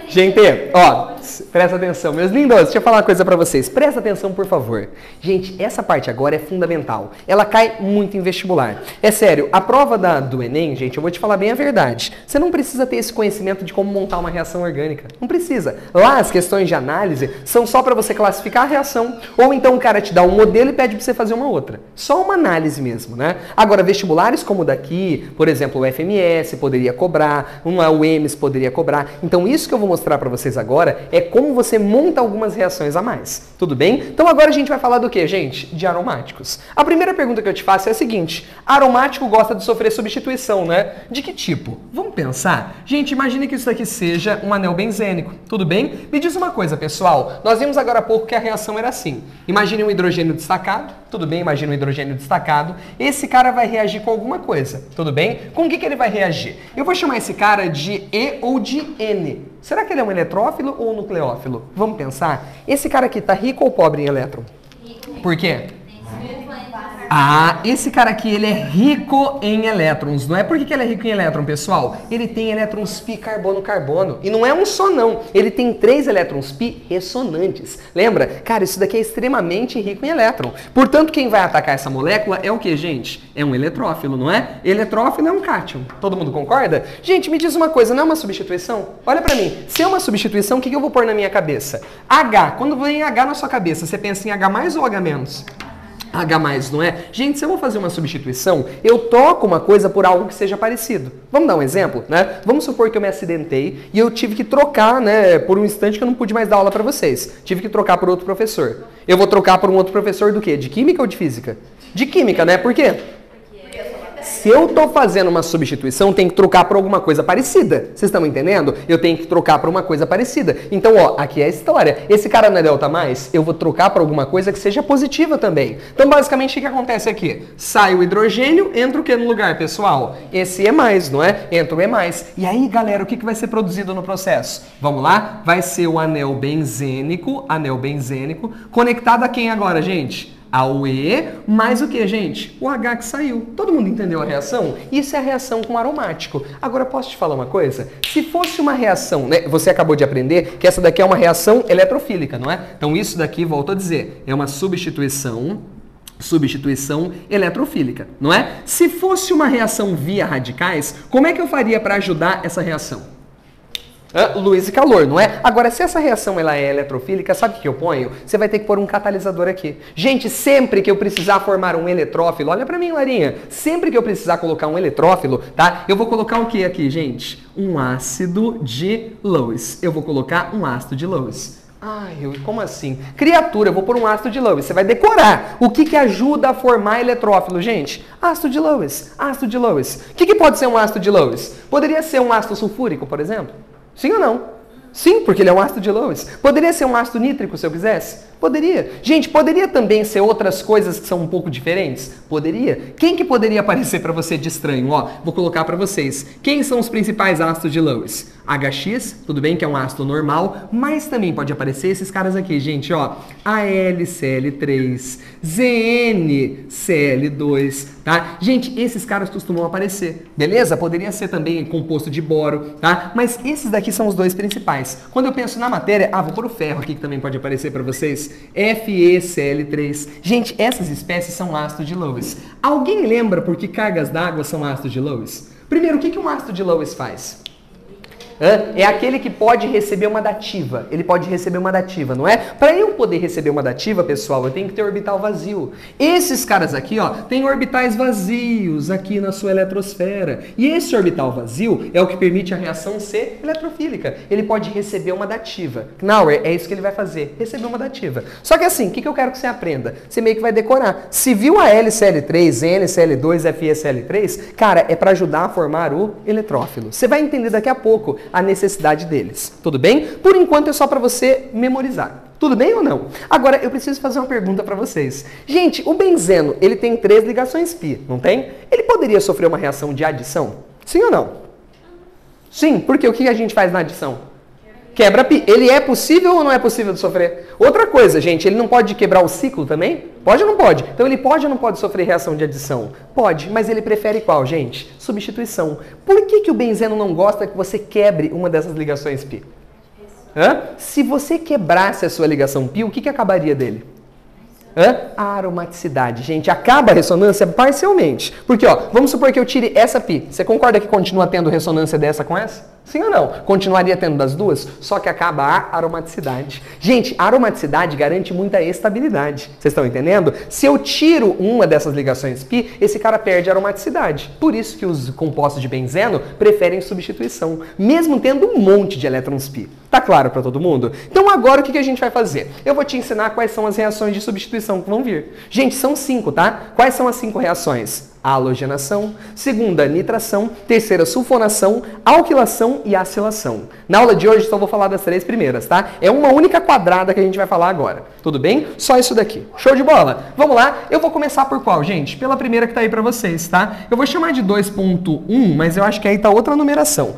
Gente, ó, presta atenção, meus lindos, deixa eu falar uma coisa pra vocês. Presta atenção, por favor. Gente, essa parte agora é fundamental. Ela cai muito em vestibular. É sério, a prova do Enem, gente, eu vou te falar bem a verdade. Você não precisa ter esse conhecimento de como montar uma reação orgânica. Não precisa. Lá, as questões de análise são só pra você classificar a reação. Ou então o cara te dá um modelo e pede pra você fazer uma outra. Só uma análise mesmo, né? Agora, vestibulares como o daqui, por exemplo, o FMS poderia cobrar, uma UEMS poderia cobrar. Então, isso que eu vou mostrar para vocês agora é como você monta algumas reações a mais. Tudo bem? Então agora a gente vai falar do que, gente? De aromáticos. A primeira pergunta que eu te faço é a seguinte: aromático gosta de sofrer substituição, né? De que tipo? Vamos pensar? Gente, imagine que isso aqui seja um anel benzênico. Tudo bem? Me diz uma coisa, pessoal. Nós vimos agora há pouco que a reação era assim. Imagine um hidrogênio destacado. Tudo bem? Imagine um hidrogênio destacado. Esse cara vai reagir com alguma coisa. Tudo bem? Com o que ele vai reagir? Eu vou chamar esse cara de E ou de N. Será que ele é um eletrófilo ou um nucleófilo? Vamos pensar. Esse cara aqui tá rico ou pobre em elétron? Por quê? Ah, esse cara aqui, ele é rico em elétrons, não é? Por que ele é rico em elétron, pessoal? Ele tem elétrons pi carbono-carbono. E não é um só, não. Ele tem 3 elétrons pi ressonantes. Lembra? Cara, isso daqui é extremamente rico em elétron. Portanto, quem vai atacar essa molécula é o que, gente? É um eletrófilo, não é? Eletrófilo é um cátion. Todo mundo concorda? Gente, me diz uma coisa, não é uma substituição? Olha pra mim. Se é uma substituição, o que eu vou pôr na minha cabeça? H. Quando vem H na sua cabeça, você pensa em H mais ou H menos? H+, não é? Gente, se eu vou fazer uma substituição, eu troco uma coisa por algo que seja parecido. Vamos dar um exemplo, né? Vamos supor que eu me acidentei e eu tive que trocar, né, por um instante que eu não pude mais dar aula para vocês. Tive que trocar por outro professor. Eu vou trocar por um outro professor do quê? De química ou de física? De química, né? Por quê? Se eu estou fazendo uma substituição, tem que trocar por alguma coisa parecida. Vocês estão entendendo? Eu tenho que trocar por uma coisa parecida. Então, ó, aqui é a história. Esse cara não é delta mais, eu vou trocar por alguma coisa que seja positiva também. Então, basicamente, o que acontece aqui? Sai o hidrogênio, entra o que no lugar, pessoal? Esse é mais, não é? Entra o E+. E aí, galera, o que vai ser produzido no processo? Vamos lá? Vai ser o anel benzênico, conectado a quem agora, gente? Ao E, mais o que, gente? O H que saiu. Todo mundo entendeu a reação? Isso é a reação com aromático. Agora, posso te falar uma coisa? Se fosse uma reação, né? Você acabou de aprender que essa daqui é uma reação eletrofílica, não é? Então, isso daqui, volto a dizer, é uma substituição eletrofílica, não é? Se fosse uma reação via radicais, como é que eu faria para ajudar essa reação? Luz e calor, não é? Agora, se essa reação ela é eletrofílica, sabe o que eu ponho? Você vai ter que pôr um catalisador aqui. Gente, sempre que eu precisar formar um eletrófilo, olha pra mim, Larinha, sempre que eu precisar colocar um eletrófilo, tá? Eu vou colocar o que aqui, gente? Um ácido de Lewis. Eu vou colocar um ácido de Lewis. Ai, como assim? Criatura, eu vou pôr um ácido de Lewis. Você vai decorar. O que ajuda a formar eletrófilo, gente? Ácido de Lewis. Ácido de Lewis. O que pode ser um ácido de Lewis? Poderia ser um ácido sulfúrico, por exemplo? Sim ou não? Sim, porque ele é um ácido de Lewis. Poderia ser um ácido nítrico, se eu quisesse? Poderia. Gente, poderia também ser outras coisas que são um pouco diferentes? Poderia. Quem que poderia aparecer para você de estranho? Ó, vou colocar para vocês. Quem são os principais ácidos de Lewis? HX, tudo bem que é um ácido normal, mas também pode aparecer esses caras aqui, gente, ó. AlCl3, ZnCl2, tá? Gente, esses caras costumam aparecer, beleza? Poderia ser também composto de boro, tá? Mas esses daqui são os dois principais. Quando eu penso na matéria, vou pôr o ferro aqui que também pode aparecer para vocês. FeCl3. Gente, essas espécies são ácidos de Lewis. Alguém lembra por que cargas d'água são ácidos de Lewis? Primeiro, o que um ácido de Lewis faz? É aquele que pode receber uma dativa. Ele pode receber uma dativa, não é? Para eu poder receber uma dativa, pessoal, eu tenho que ter orbital vazio. Esses caras aqui, ó, têm orbitais vazios aqui na sua eletrosfera. E esse orbital vazio é o que permite a reação ser eletrofílica. Ele pode receber uma dativa. Knauer, é isso que ele vai fazer, receber uma dativa. Só que assim, o que eu quero que você aprenda? Você meio que vai decorar. Se viu a LCl3, NCl2, FeCl3, cara, é para ajudar a formar o eletrófilo. Você vai entender daqui a pouco a necessidade deles. Tudo bem? Por enquanto é só para você memorizar. Tudo bem ou não? Agora, eu preciso fazer uma pergunta para vocês. Gente, o benzeno, ele tem 3 ligações π, não tem? Ele poderia sofrer uma reação de adição? Sim ou não? Sim, porque o que a gente faz na adição? Quebra π. Ele é possível ou não é possível de sofrer? Outra coisa, gente, ele não pode quebrar o ciclo também? Pode ou não pode? Então ele pode ou não pode sofrer reação de adição? Pode, mas ele prefere qual, gente? Substituição. Por que o benzeno não gosta que você quebre uma dessas ligações π? Se você quebrasse a sua ligação π, o que acabaria dele? A aromaticidade. Gente, acaba a ressonância parcialmente. Porque, ó, vamos supor que eu tire essa π. Você concorda que continua tendo ressonância dessa com essa? Sim ou não? Continuaria tendo das duas, só que acaba a aromaticidade. Gente, a aromaticidade garante muita estabilidade. Vocês estão entendendo? Se eu tiro uma dessas ligações π, esse cara perde a aromaticidade. Por isso que os compostos de benzeno preferem substituição, mesmo tendo um monte de elétrons π. Tá claro para todo mundo? Então agora o que a gente vai fazer? Eu vou te ensinar quais são as reações de substituição que vão vir. Gente, são 5, tá? Quais são as 5 reações? Halogenação, segunda, nitração, terceira, sulfonação, alquilação e acilação. Na aula de hoje só vou falar das 3 primeiras, tá? É uma única quadrada que a gente vai falar agora. Tudo bem? Só isso daqui. Show de bola? Vamos lá? Eu vou começar por qual, gente? Pela primeira que tá aí pra vocês, tá? Eu vou chamar de 2.1, mas eu acho que aí tá outra numeração.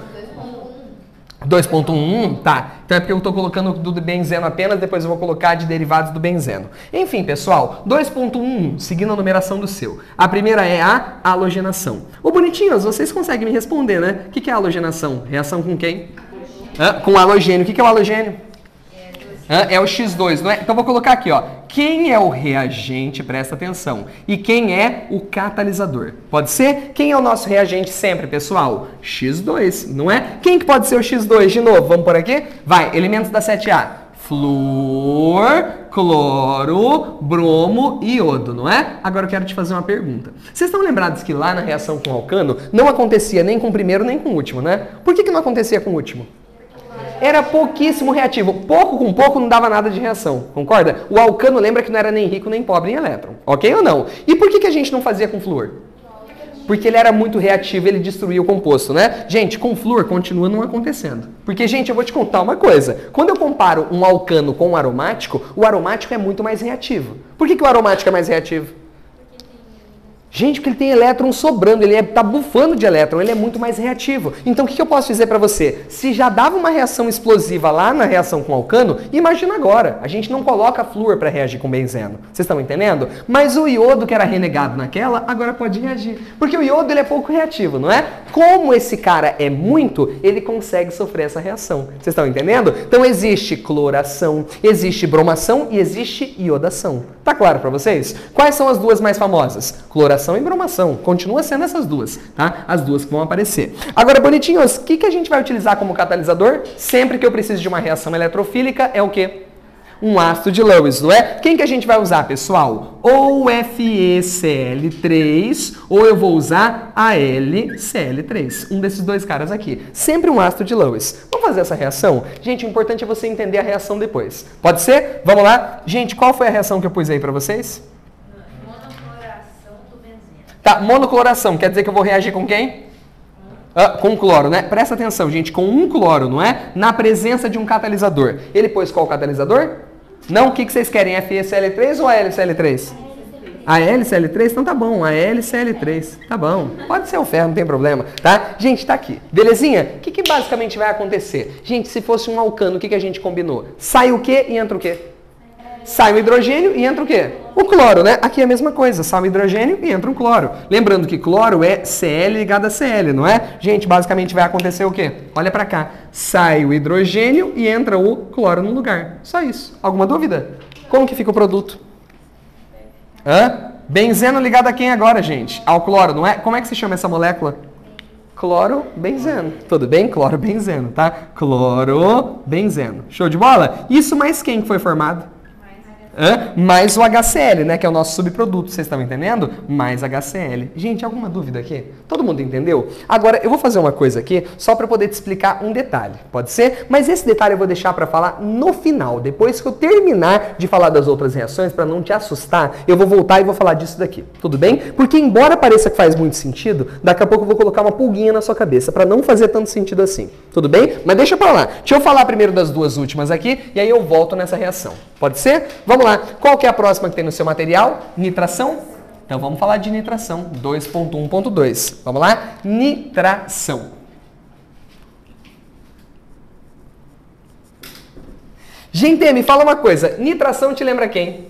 2.1, tá. Então é porque eu tô colocando do benzeno apenas, depois eu vou colocar de derivados do benzeno. Enfim, pessoal, 2.1, seguindo a numeração do seu. A primeira é a halogenação. Ô, bonitinhos, vocês conseguem me responder, né? O que é halogenação? Reação com quem? Com halogênio. O que é o halogênio? É o X2, não é? Então vou colocar aqui, ó. Quem é o reagente, presta atenção, e quem é o catalisador? Pode ser? Quem é o nosso reagente sempre, pessoal? X2, não é? Quem que pode ser o X2 de novo? Vamos por aqui? Vai, elementos da 7A. Flúor, cloro, bromo e iodo, não é? Agora eu quero te fazer uma pergunta. Vocês estão lembrados que lá na reação com alcano não acontecia nem com o primeiro nem com o último, né? Por que não acontecia com o último? Era pouquíssimo reativo. Pouco com pouco não dava nada de reação, concorda? O alcano lembra que não era nem rico nem pobre em elétron, ok ou não? E por que a gente não fazia com flúor? Porque ele era muito reativo, ele destruía o composto, né? Gente, com flúor continua não acontecendo. Porque, gente, eu vou te contar uma coisa. Quando eu comparo um alcano com um aromático, o aromático é muito mais reativo. Por que o aromático é mais reativo? Gente, porque ele tem elétron sobrando, ele tá bufando de elétron, ele é muito mais reativo. Então, o que eu posso dizer para você? Se já dava uma reação explosiva lá na reação com alcano, imagina agora. A gente não coloca flúor para reagir com benzeno. Vocês estão entendendo? Mas o iodo que era renegado naquela, agora pode reagir. Porque o iodo ele é pouco reativo, não é? Como esse cara é muito, ele consegue sofrer essa reação. Vocês estão entendendo? Então, existe cloração, existe bromação e existe iodação. Tá claro para vocês? Quais são as duas mais famosas? Cloração e bromação. Continua sendo essas duas, tá? As duas que vão aparecer. Agora, bonitinhos, o que a gente vai utilizar como catalisador? Sempre que eu preciso de uma reação eletrofílica, é o quê? Um ácido de Lewis, não é? Quem que a gente vai usar, pessoal? Ou FeCl3, ou eu vou usar AlCl3. Um desses dois caras aqui. Sempre um ácido de Lewis. Vamos fazer essa reação? Gente, o importante é você entender a reação depois. Pode ser? Vamos lá? Gente, qual foi a reação que eu pus aí pra vocês? Tá, monocloração, quer dizer que eu vou reagir com quem? Com cloro, né? Presta atenção, gente, com um cloro, não é? Na presença de um catalisador. Ele pôs qual catalisador? Não, o que vocês querem? FeCl3 ou AlCl3? AlCl3? Então tá bom, AlCl3, tá bom. Pode ser o ferro, não tem problema, tá? Gente, tá aqui. Belezinha? O que basicamente vai acontecer? Gente, se fosse um alcano, o que a gente combinou? Sai o quê e entra o quê? Sai o hidrogênio e entra o quê? O cloro, né? Aqui é a mesma coisa, sai o hidrogênio e entra um cloro. Lembrando que cloro é Cl ligado a Cl, não é? Gente, basicamente vai acontecer o quê? Olha pra cá. Sai o hidrogênio e entra o cloro no lugar. Só isso. Alguma dúvida? Como que fica o produto? Benzeno ligado a quem agora, gente? Ao cloro, não é? Como é que se chama essa molécula? Cloro-benzeno. Tudo bem? Cloro-benzeno, tá? Cloro-benzeno. Show de bola? Isso mais quem foi formado? Mais o HCl, né? Que é o nosso subproduto, vocês estão entendendo? Mais HCl. Gente, alguma dúvida aqui? Todo mundo entendeu? Agora, eu vou fazer uma coisa aqui, só para poder te explicar um detalhe. Pode ser? Mas esse detalhe eu vou deixar para falar no final. Depois que eu terminar de falar das outras reações, para não te assustar, eu vou voltar e vou falar disso daqui. Tudo bem? Porque embora pareça que faz muito sentido, daqui a pouco eu vou colocar uma pulguinha na sua cabeça, para não fazer tanto sentido assim. Tudo bem? Mas deixa para lá. Deixa eu falar primeiro das duas últimas aqui, e aí eu volto nessa reação. Pode ser? Vamos lá. Qual que é a próxima que tem no seu material? Nitração? Então vamos falar de nitração. 2.1.2. Vamos lá? Nitração. Gente, me fala uma coisa. Nitração te lembra quem?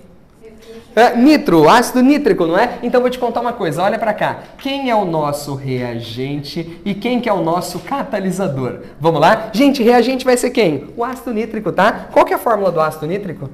Nitro, ácido nítrico, não é? Então vou te contar uma coisa, olha pra cá. Quem é o nosso reagente e quem que é o nosso catalisador? Vamos lá? Gente, reagente vai ser quem? O ácido nítrico, tá? Qual que é a fórmula do ácido nítrico?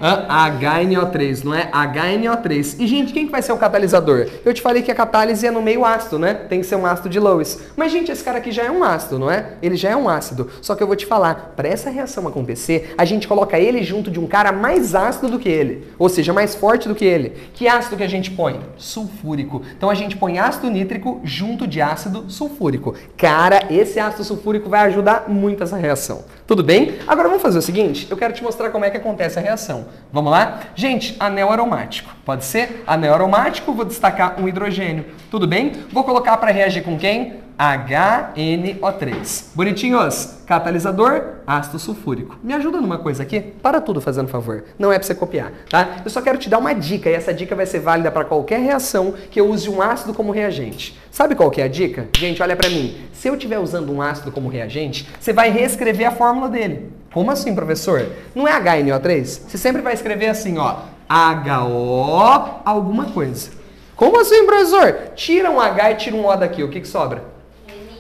HNO3, não é? HNO3. E, gente, quem que vai ser o catalisador? Eu te falei que a catálise é no meio ácido, né? Tem que ser um ácido de Lewis. Mas, gente, esse cara aqui já é um ácido, não é? Ele já é um ácido. Só que eu vou te falar, para essa reação acontecer, a gente coloca ele junto de um cara mais ácido do que ele. Ou seja, mais forte do que ele. Que ácido que a gente põe? Sulfúrico. Então, a gente põe ácido nítrico junto de ácido sulfúrico. Cara, esse ácido sulfúrico vai ajudar muito essa reação. Tudo bem? Agora, vamos fazer o seguinte. Eu quero te mostrar como é que acontece a reação. Vamos lá? Gente, anel aromático. Pode ser? Anel aromático, vou destacar um hidrogênio. Tudo bem? Vou colocar para reagir com quem? HNO3. Bonitinhos? Catalisador, ácido sulfúrico. Me ajuda numa coisa aqui? Para tudo, fazendo favor. Não é para você copiar, tá? Eu só quero te dar uma dica, e essa dica vai ser válida para qualquer reação que eu use um ácido como reagente. Sabe qual que é a dica? Gente, olha para mim. Se eu estiver usando um ácido como reagente, você vai reescrever a fórmula dele. Como assim, professor? Não é HNO3? Você sempre vai escrever assim, ó. HO alguma coisa. Como assim, professor? Tira um H e tira um O daqui. O que sobra?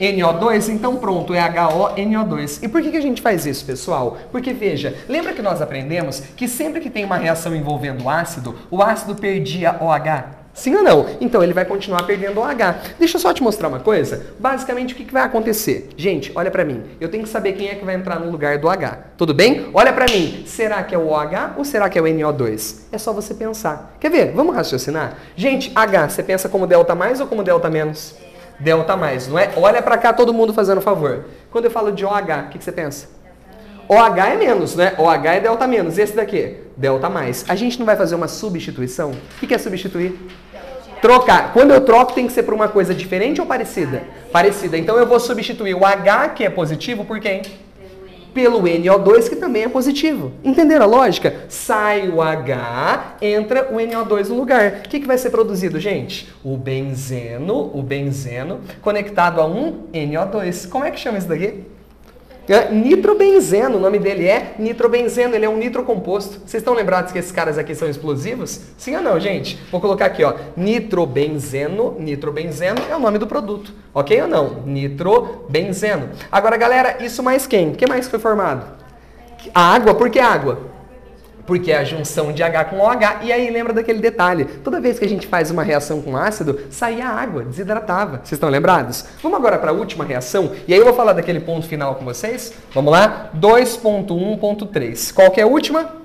NO2, então pronto, é HONO2. E por que a gente faz isso, pessoal? Porque, veja, lembra que nós aprendemos que sempre que tem uma reação envolvendo ácido, o ácido perdia OH? Sim ou não? Então ele vai continuar perdendo o H. Deixa eu só te mostrar uma coisa. Basicamente, o que vai acontecer? Gente, olha pra mim. Eu tenho que saber quem é que vai entrar no lugar do H. Tudo bem? Olha pra mim. Será que é o OH ou será que é o NO2? É só você pensar. Quer ver? Vamos raciocinar? Gente, H, você pensa como delta mais ou como delta menos? Delta mais, não é? Olha pra cá todo mundo fazendo favor. Quando eu falo de OH, o que você pensa? OH é menos, né? OH é delta menos. Esse daqui? Delta mais. A gente não vai fazer uma substituição? O que é substituir? Trocar. Quando eu troco, tem que ser por uma coisa diferente ou parecida? Parecida. Então eu vou substituir o H, que é positivo, por quem? Pelo NO2, que também é positivo. Entenderam a lógica? Sai o H, entra o NO2 no lugar. O que vai ser produzido, gente? O benzeno conectado a um NO2. Como é que chama isso daqui? Nitrobenzeno, o nome dele é nitrobenzeno, ele é um nitrocomposto. Vocês estão lembrados que esses caras aqui são explosivos? Sim ou não, gente? Vou colocar aqui, ó, nitrobenzeno é o nome do produto, ok ou não? Nitrobenzeno. Agora, galera, isso mais quem? O que mais foi formado? A água, por que água? Porque é a junção de H com OH. E aí, lembra daquele detalhe? Toda vez que a gente faz uma reação com ácido, saía água, desidratava. Vocês estão lembrados? Vamos agora para a última reação. E aí eu vou falar daquele ponto final com vocês. Vamos lá? 2.1.3. Qual que é a última?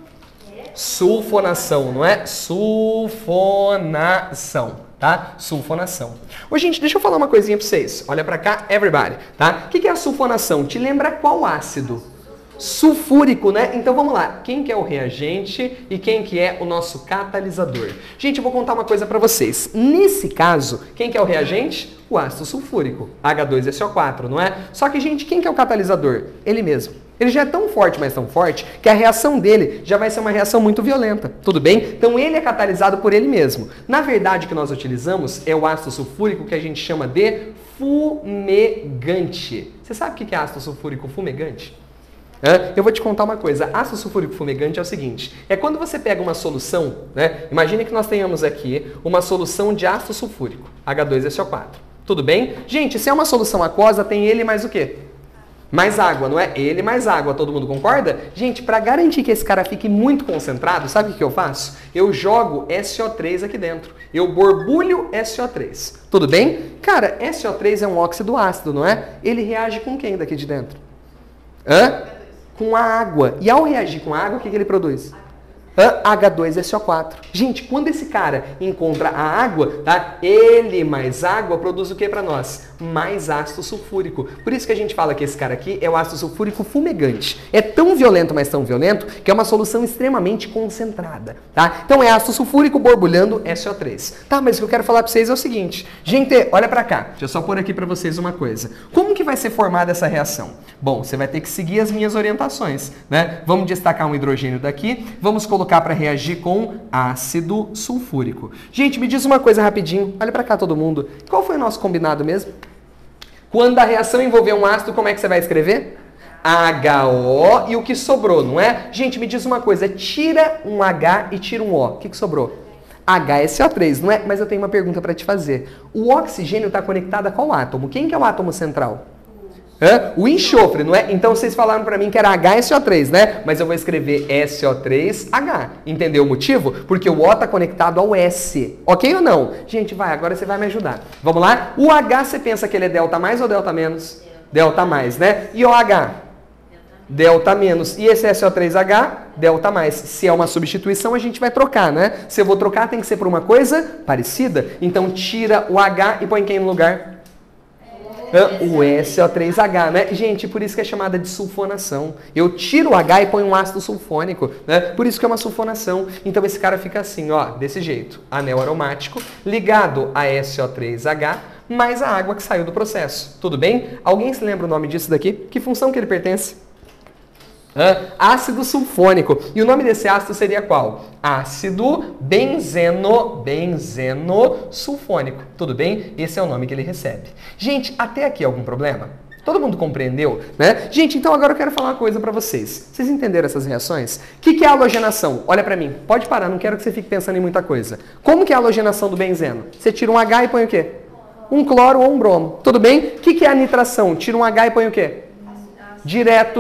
Sulfonação, não é? Sulfonação. Tá? Sulfonação. Ô, gente, deixa eu falar uma coisinha para vocês. Olha para cá, everybody. Tá? O que é a sulfonação? Te lembra qual ácido? Sulfúrico, né? Então vamos lá. Quem que é o reagente e quem que é o nosso catalisador? Gente, eu vou contar uma coisa para vocês. Nesse caso, quem que é o reagente? O ácido sulfúrico, H2SO4, não é? Só que, gente, quem que é o catalisador? Ele mesmo. Ele já é tão forte, mas tão forte, que a reação dele já vai ser uma reação muito violenta. Tudo bem? Então ele é catalisado por ele mesmo. Na verdade, o que nós utilizamos é o ácido sulfúrico que a gente chama de fumegante. Você sabe o que é ácido sulfúrico fumegante? Eu vou te contar uma coisa. Ácido sulfúrico fumegante é o seguinte. É quando você pega uma solução, né? Imagine que nós tenhamos aqui uma solução de ácido sulfúrico, H2SO4. Tudo bem? Gente, se é uma solução aquosa, tem ele mais o quê? Mais água, não é? Ele mais água, todo mundo concorda? Gente, para garantir que esse cara fique muito concentrado, sabe o que eu faço? Eu jogo SO3 aqui dentro. Eu borbulho SO3. Tudo bem? Cara, SO3 é um óxido ácido, não é? Ele reage com quem daqui de dentro? Com a água. E ao reagir com a água, o que ele produz? H2SO4. Gente, quando esse cara encontra a água, tá? Ele mais água produz o que para nós? Mais ácido sulfúrico. Por isso que a gente fala que esse cara aqui é o ácido sulfúrico fumegante. É tão violento, mas tão violento, que é uma solução extremamente concentrada, tá? Então é ácido sulfúrico borbulhando SO3. Tá, mas o que eu quero falar para vocês é o seguinte. Gente, olha para cá. Deixa eu só pôr aqui para vocês uma coisa. Como que vai ser formada essa reação? Bom, você vai ter que seguir as minhas orientações, né? Vamos destacar um hidrogênio daqui, vamos colocar para reagir com ácido sulfúrico. Gente, me diz uma coisa rapidinho. Olha para cá todo mundo. Qual foi o nosso combinado mesmo? Quando a reação envolver um ácido, como é que você vai escrever? HO e o que sobrou, não é? Gente, me diz uma coisa. Tira um H e tira um O. O que sobrou? HSO3, não é? Mas eu tenho uma pergunta para te fazer. O oxigênio está conectado a qual átomo? Quem que é o átomo central? O enxofre, não é? Então vocês falaram para mim que era HSO3, né? Mas eu vou escrever SO3H. Entendeu o motivo? Porque o O está conectado ao S. Ok ou não? Gente, vai, agora você vai me ajudar. Vamos lá? O H, você pensa que ele é delta mais ou delta menos? Delta mais, né? E o H? Delta menos. E esse SO3H? Delta mais. Se é uma substituição, a gente vai trocar, né? Se eu vou trocar, tem que ser por uma coisa parecida. Então tira o H e põe quem no lugar? O SO3H, né? Gente, por isso que é chamada de sulfonação. Eu tiro o H e ponho um ácido sulfônico, né? Por isso que é uma sulfonação. Então esse cara fica assim, ó, desse jeito. Anel aromático ligado a SO3H mais a água que saiu do processo. Tudo bem? Alguém se lembra o nome disso daqui? Que função que ele pertence? Ácido sulfônico. E o nome desse ácido seria qual? Ácido benzenosulfônico. Tudo bem? Esse é o nome que ele recebe. Gente, até aqui algum problema? Todo mundo compreendeu, né? Gente, então agora eu quero falar uma coisa para vocês. Vocês entenderam essas reações? O que é a halogenação? Olha para mim. Pode parar, não quero que você fique pensando em muita coisa. Como que é a halogenação do benzeno? Você tira um H e põe o quê? Um cloro ou um bromo. Tudo bem? O que é a nitração? Tira um H e põe o quê? Direto,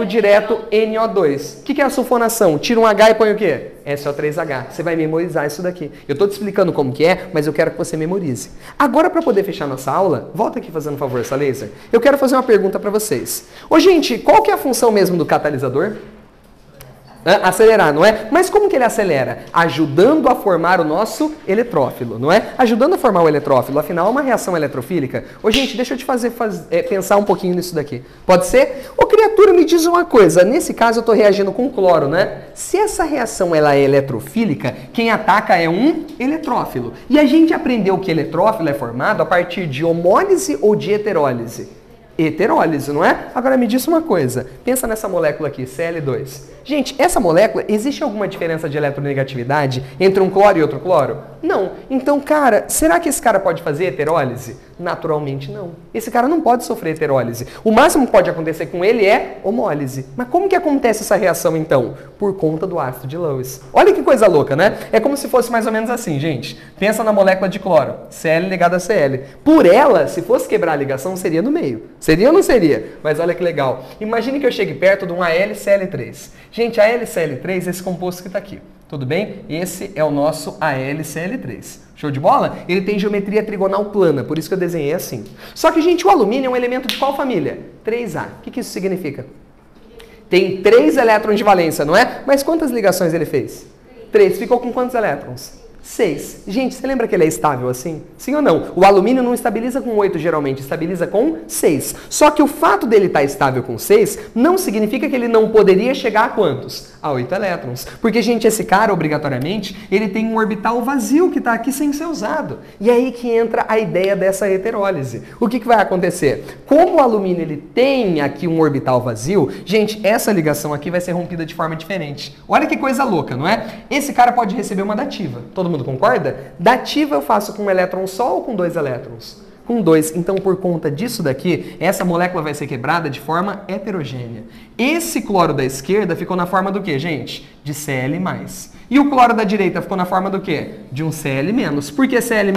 NO2. O que é a sulfonação? Tira um H e põe o quê? SO3H. Você vai memorizar isso daqui. Eu estou te explicando como que é, mas eu quero que você memorize. Agora, para poder fechar nossa aula, volta aqui fazendo um favor, essa laser. Eu quero fazer uma pergunta para vocês. Ô, gente, qual que é a função mesmo do catalisador? Acelerar, não é? Mas como que ele acelera? Ajudando a formar o nosso eletrófilo, não é? Ajudando a formar o eletrófilo, afinal é uma reação eletrofílica. Ô gente, deixa eu te fazer pensar um pouquinho nisso daqui. Pode ser? Ô criatura, me diz uma coisa, nesse caso eu estou reagindo com cloro, né? Se essa reação ela é eletrofílica, quem ataca é um eletrófilo. E a gente aprendeu que eletrófilo é formado a partir de homólise ou de heterólise? Heterólise, não é? Agora me diz uma coisa, pensa nessa molécula aqui, Cl2. Gente, essa molécula, existe alguma diferença de eletronegatividade entre um cloro e outro cloro? Não. Então, cara, será que esse cara pode fazer heterólise? Naturalmente não. Esse cara não pode sofrer heterólise. O máximo que pode acontecer com ele é homólise. Mas como que acontece essa reação então? Por conta do ácido de Lewis. Olha que coisa louca, né? É como se fosse mais ou menos assim, gente. Pensa na molécula de cloro, Cl ligada a Cl. Por ela, se fosse quebrar a ligação, seria no meio. Seria ou não seria? Mas olha que legal. Imagine que eu chegue perto de um AlCl3. Gente, AlCl3 é esse composto que está aqui. Tudo bem? Esse é o nosso AlCl3. Show de bola? Ele tem geometria trigonal plana, por isso que eu desenhei assim. Só que, gente, o alumínio é um elemento de qual família? 3A. O que isso significa? Tem 3 elétrons de valência, não é? Mas quantas ligações ele fez? 3. Ficou com quantos elétrons? 6. Gente, você lembra que ele é estável assim? Sim ou não? O alumínio não estabiliza com 8 geralmente, estabiliza com 6. Só que o fato dele estar estável com 6 não significa que ele não poderia chegar a quantos? A 8 elétrons. Porque, gente, esse cara, obrigatoriamente, ele tem um orbital vazio que está aqui sem ser usado. E é aí que entra a ideia dessa heterólise. O que vai acontecer? Como o alumínio ele tem aqui um orbital vazio, gente, essa ligação aqui vai ser rompida de forma diferente. Olha que coisa louca, não é? Esse cara pode receber uma dativa. Todo mundo concorda? Dativa eu faço com um elétron só ou com 2 elétrons? Com 2. Então, por conta disso daqui, essa molécula vai ser quebrada de forma heterogênea. Esse cloro da esquerda ficou na forma do quê, gente? De Cl+. E o cloro da direita ficou na forma do quê? De um Cl-. Por que Cl-?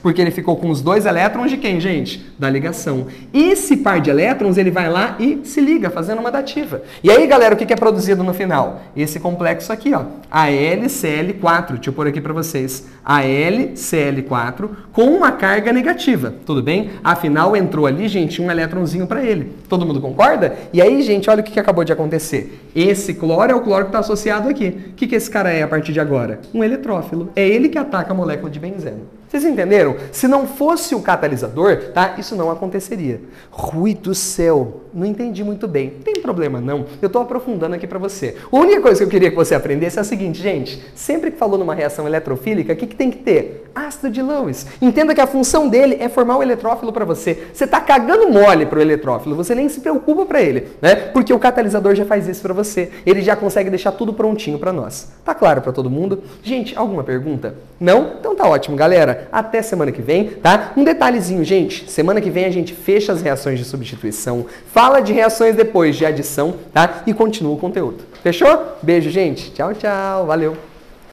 Porque ele ficou com os 2 elétrons de quem, gente? Da ligação. Esse par de elétrons, ele vai lá e se liga, fazendo uma dativa. E aí, galera, o que é produzido no final? Esse complexo aqui, ó. AlCl4. Deixa eu pôr aqui para vocês. AlCl4 com uma carga negativa. Tudo bem? Afinal, entrou ali, gente, um elétronzinho para ele. Todo mundo concorda? E aí, gente, olha o que acabou de acontecer. Esse cloro é o cloro que está associado aqui. O que esse cara é a partir de agora? Um eletrófilo. É ele que ataca a molécula de benzeno. Vocês entenderam? Se não fosse o catalisador, tá? Isso não aconteceria. Rui do céu, não entendi muito bem. Não tem problema não, eu estou aprofundando aqui para você. A única coisa que eu queria que você aprendesse é a seguinte, gente. Sempre que falou numa reação eletrofílica, o que tem que ter? Ácido de Lewis. Entenda que a função dele é formar o eletrófilo para você. Você está cagando mole para o eletrófilo, você nem se preocupa para ele, né? Porque o catalisador já faz isso para você. Ele já consegue deixar tudo prontinho para nós. Tá claro para todo mundo? Gente, alguma pergunta? Não? Então tá ótimo, galera. Até semana que vem, tá? Um detalhezinho, gente. Semana que vem a gente fecha as reações de substituição, fala de reações depois de adição, tá? E continua o conteúdo. Fechou? Beijo, gente. Tchau, tchau. Valeu.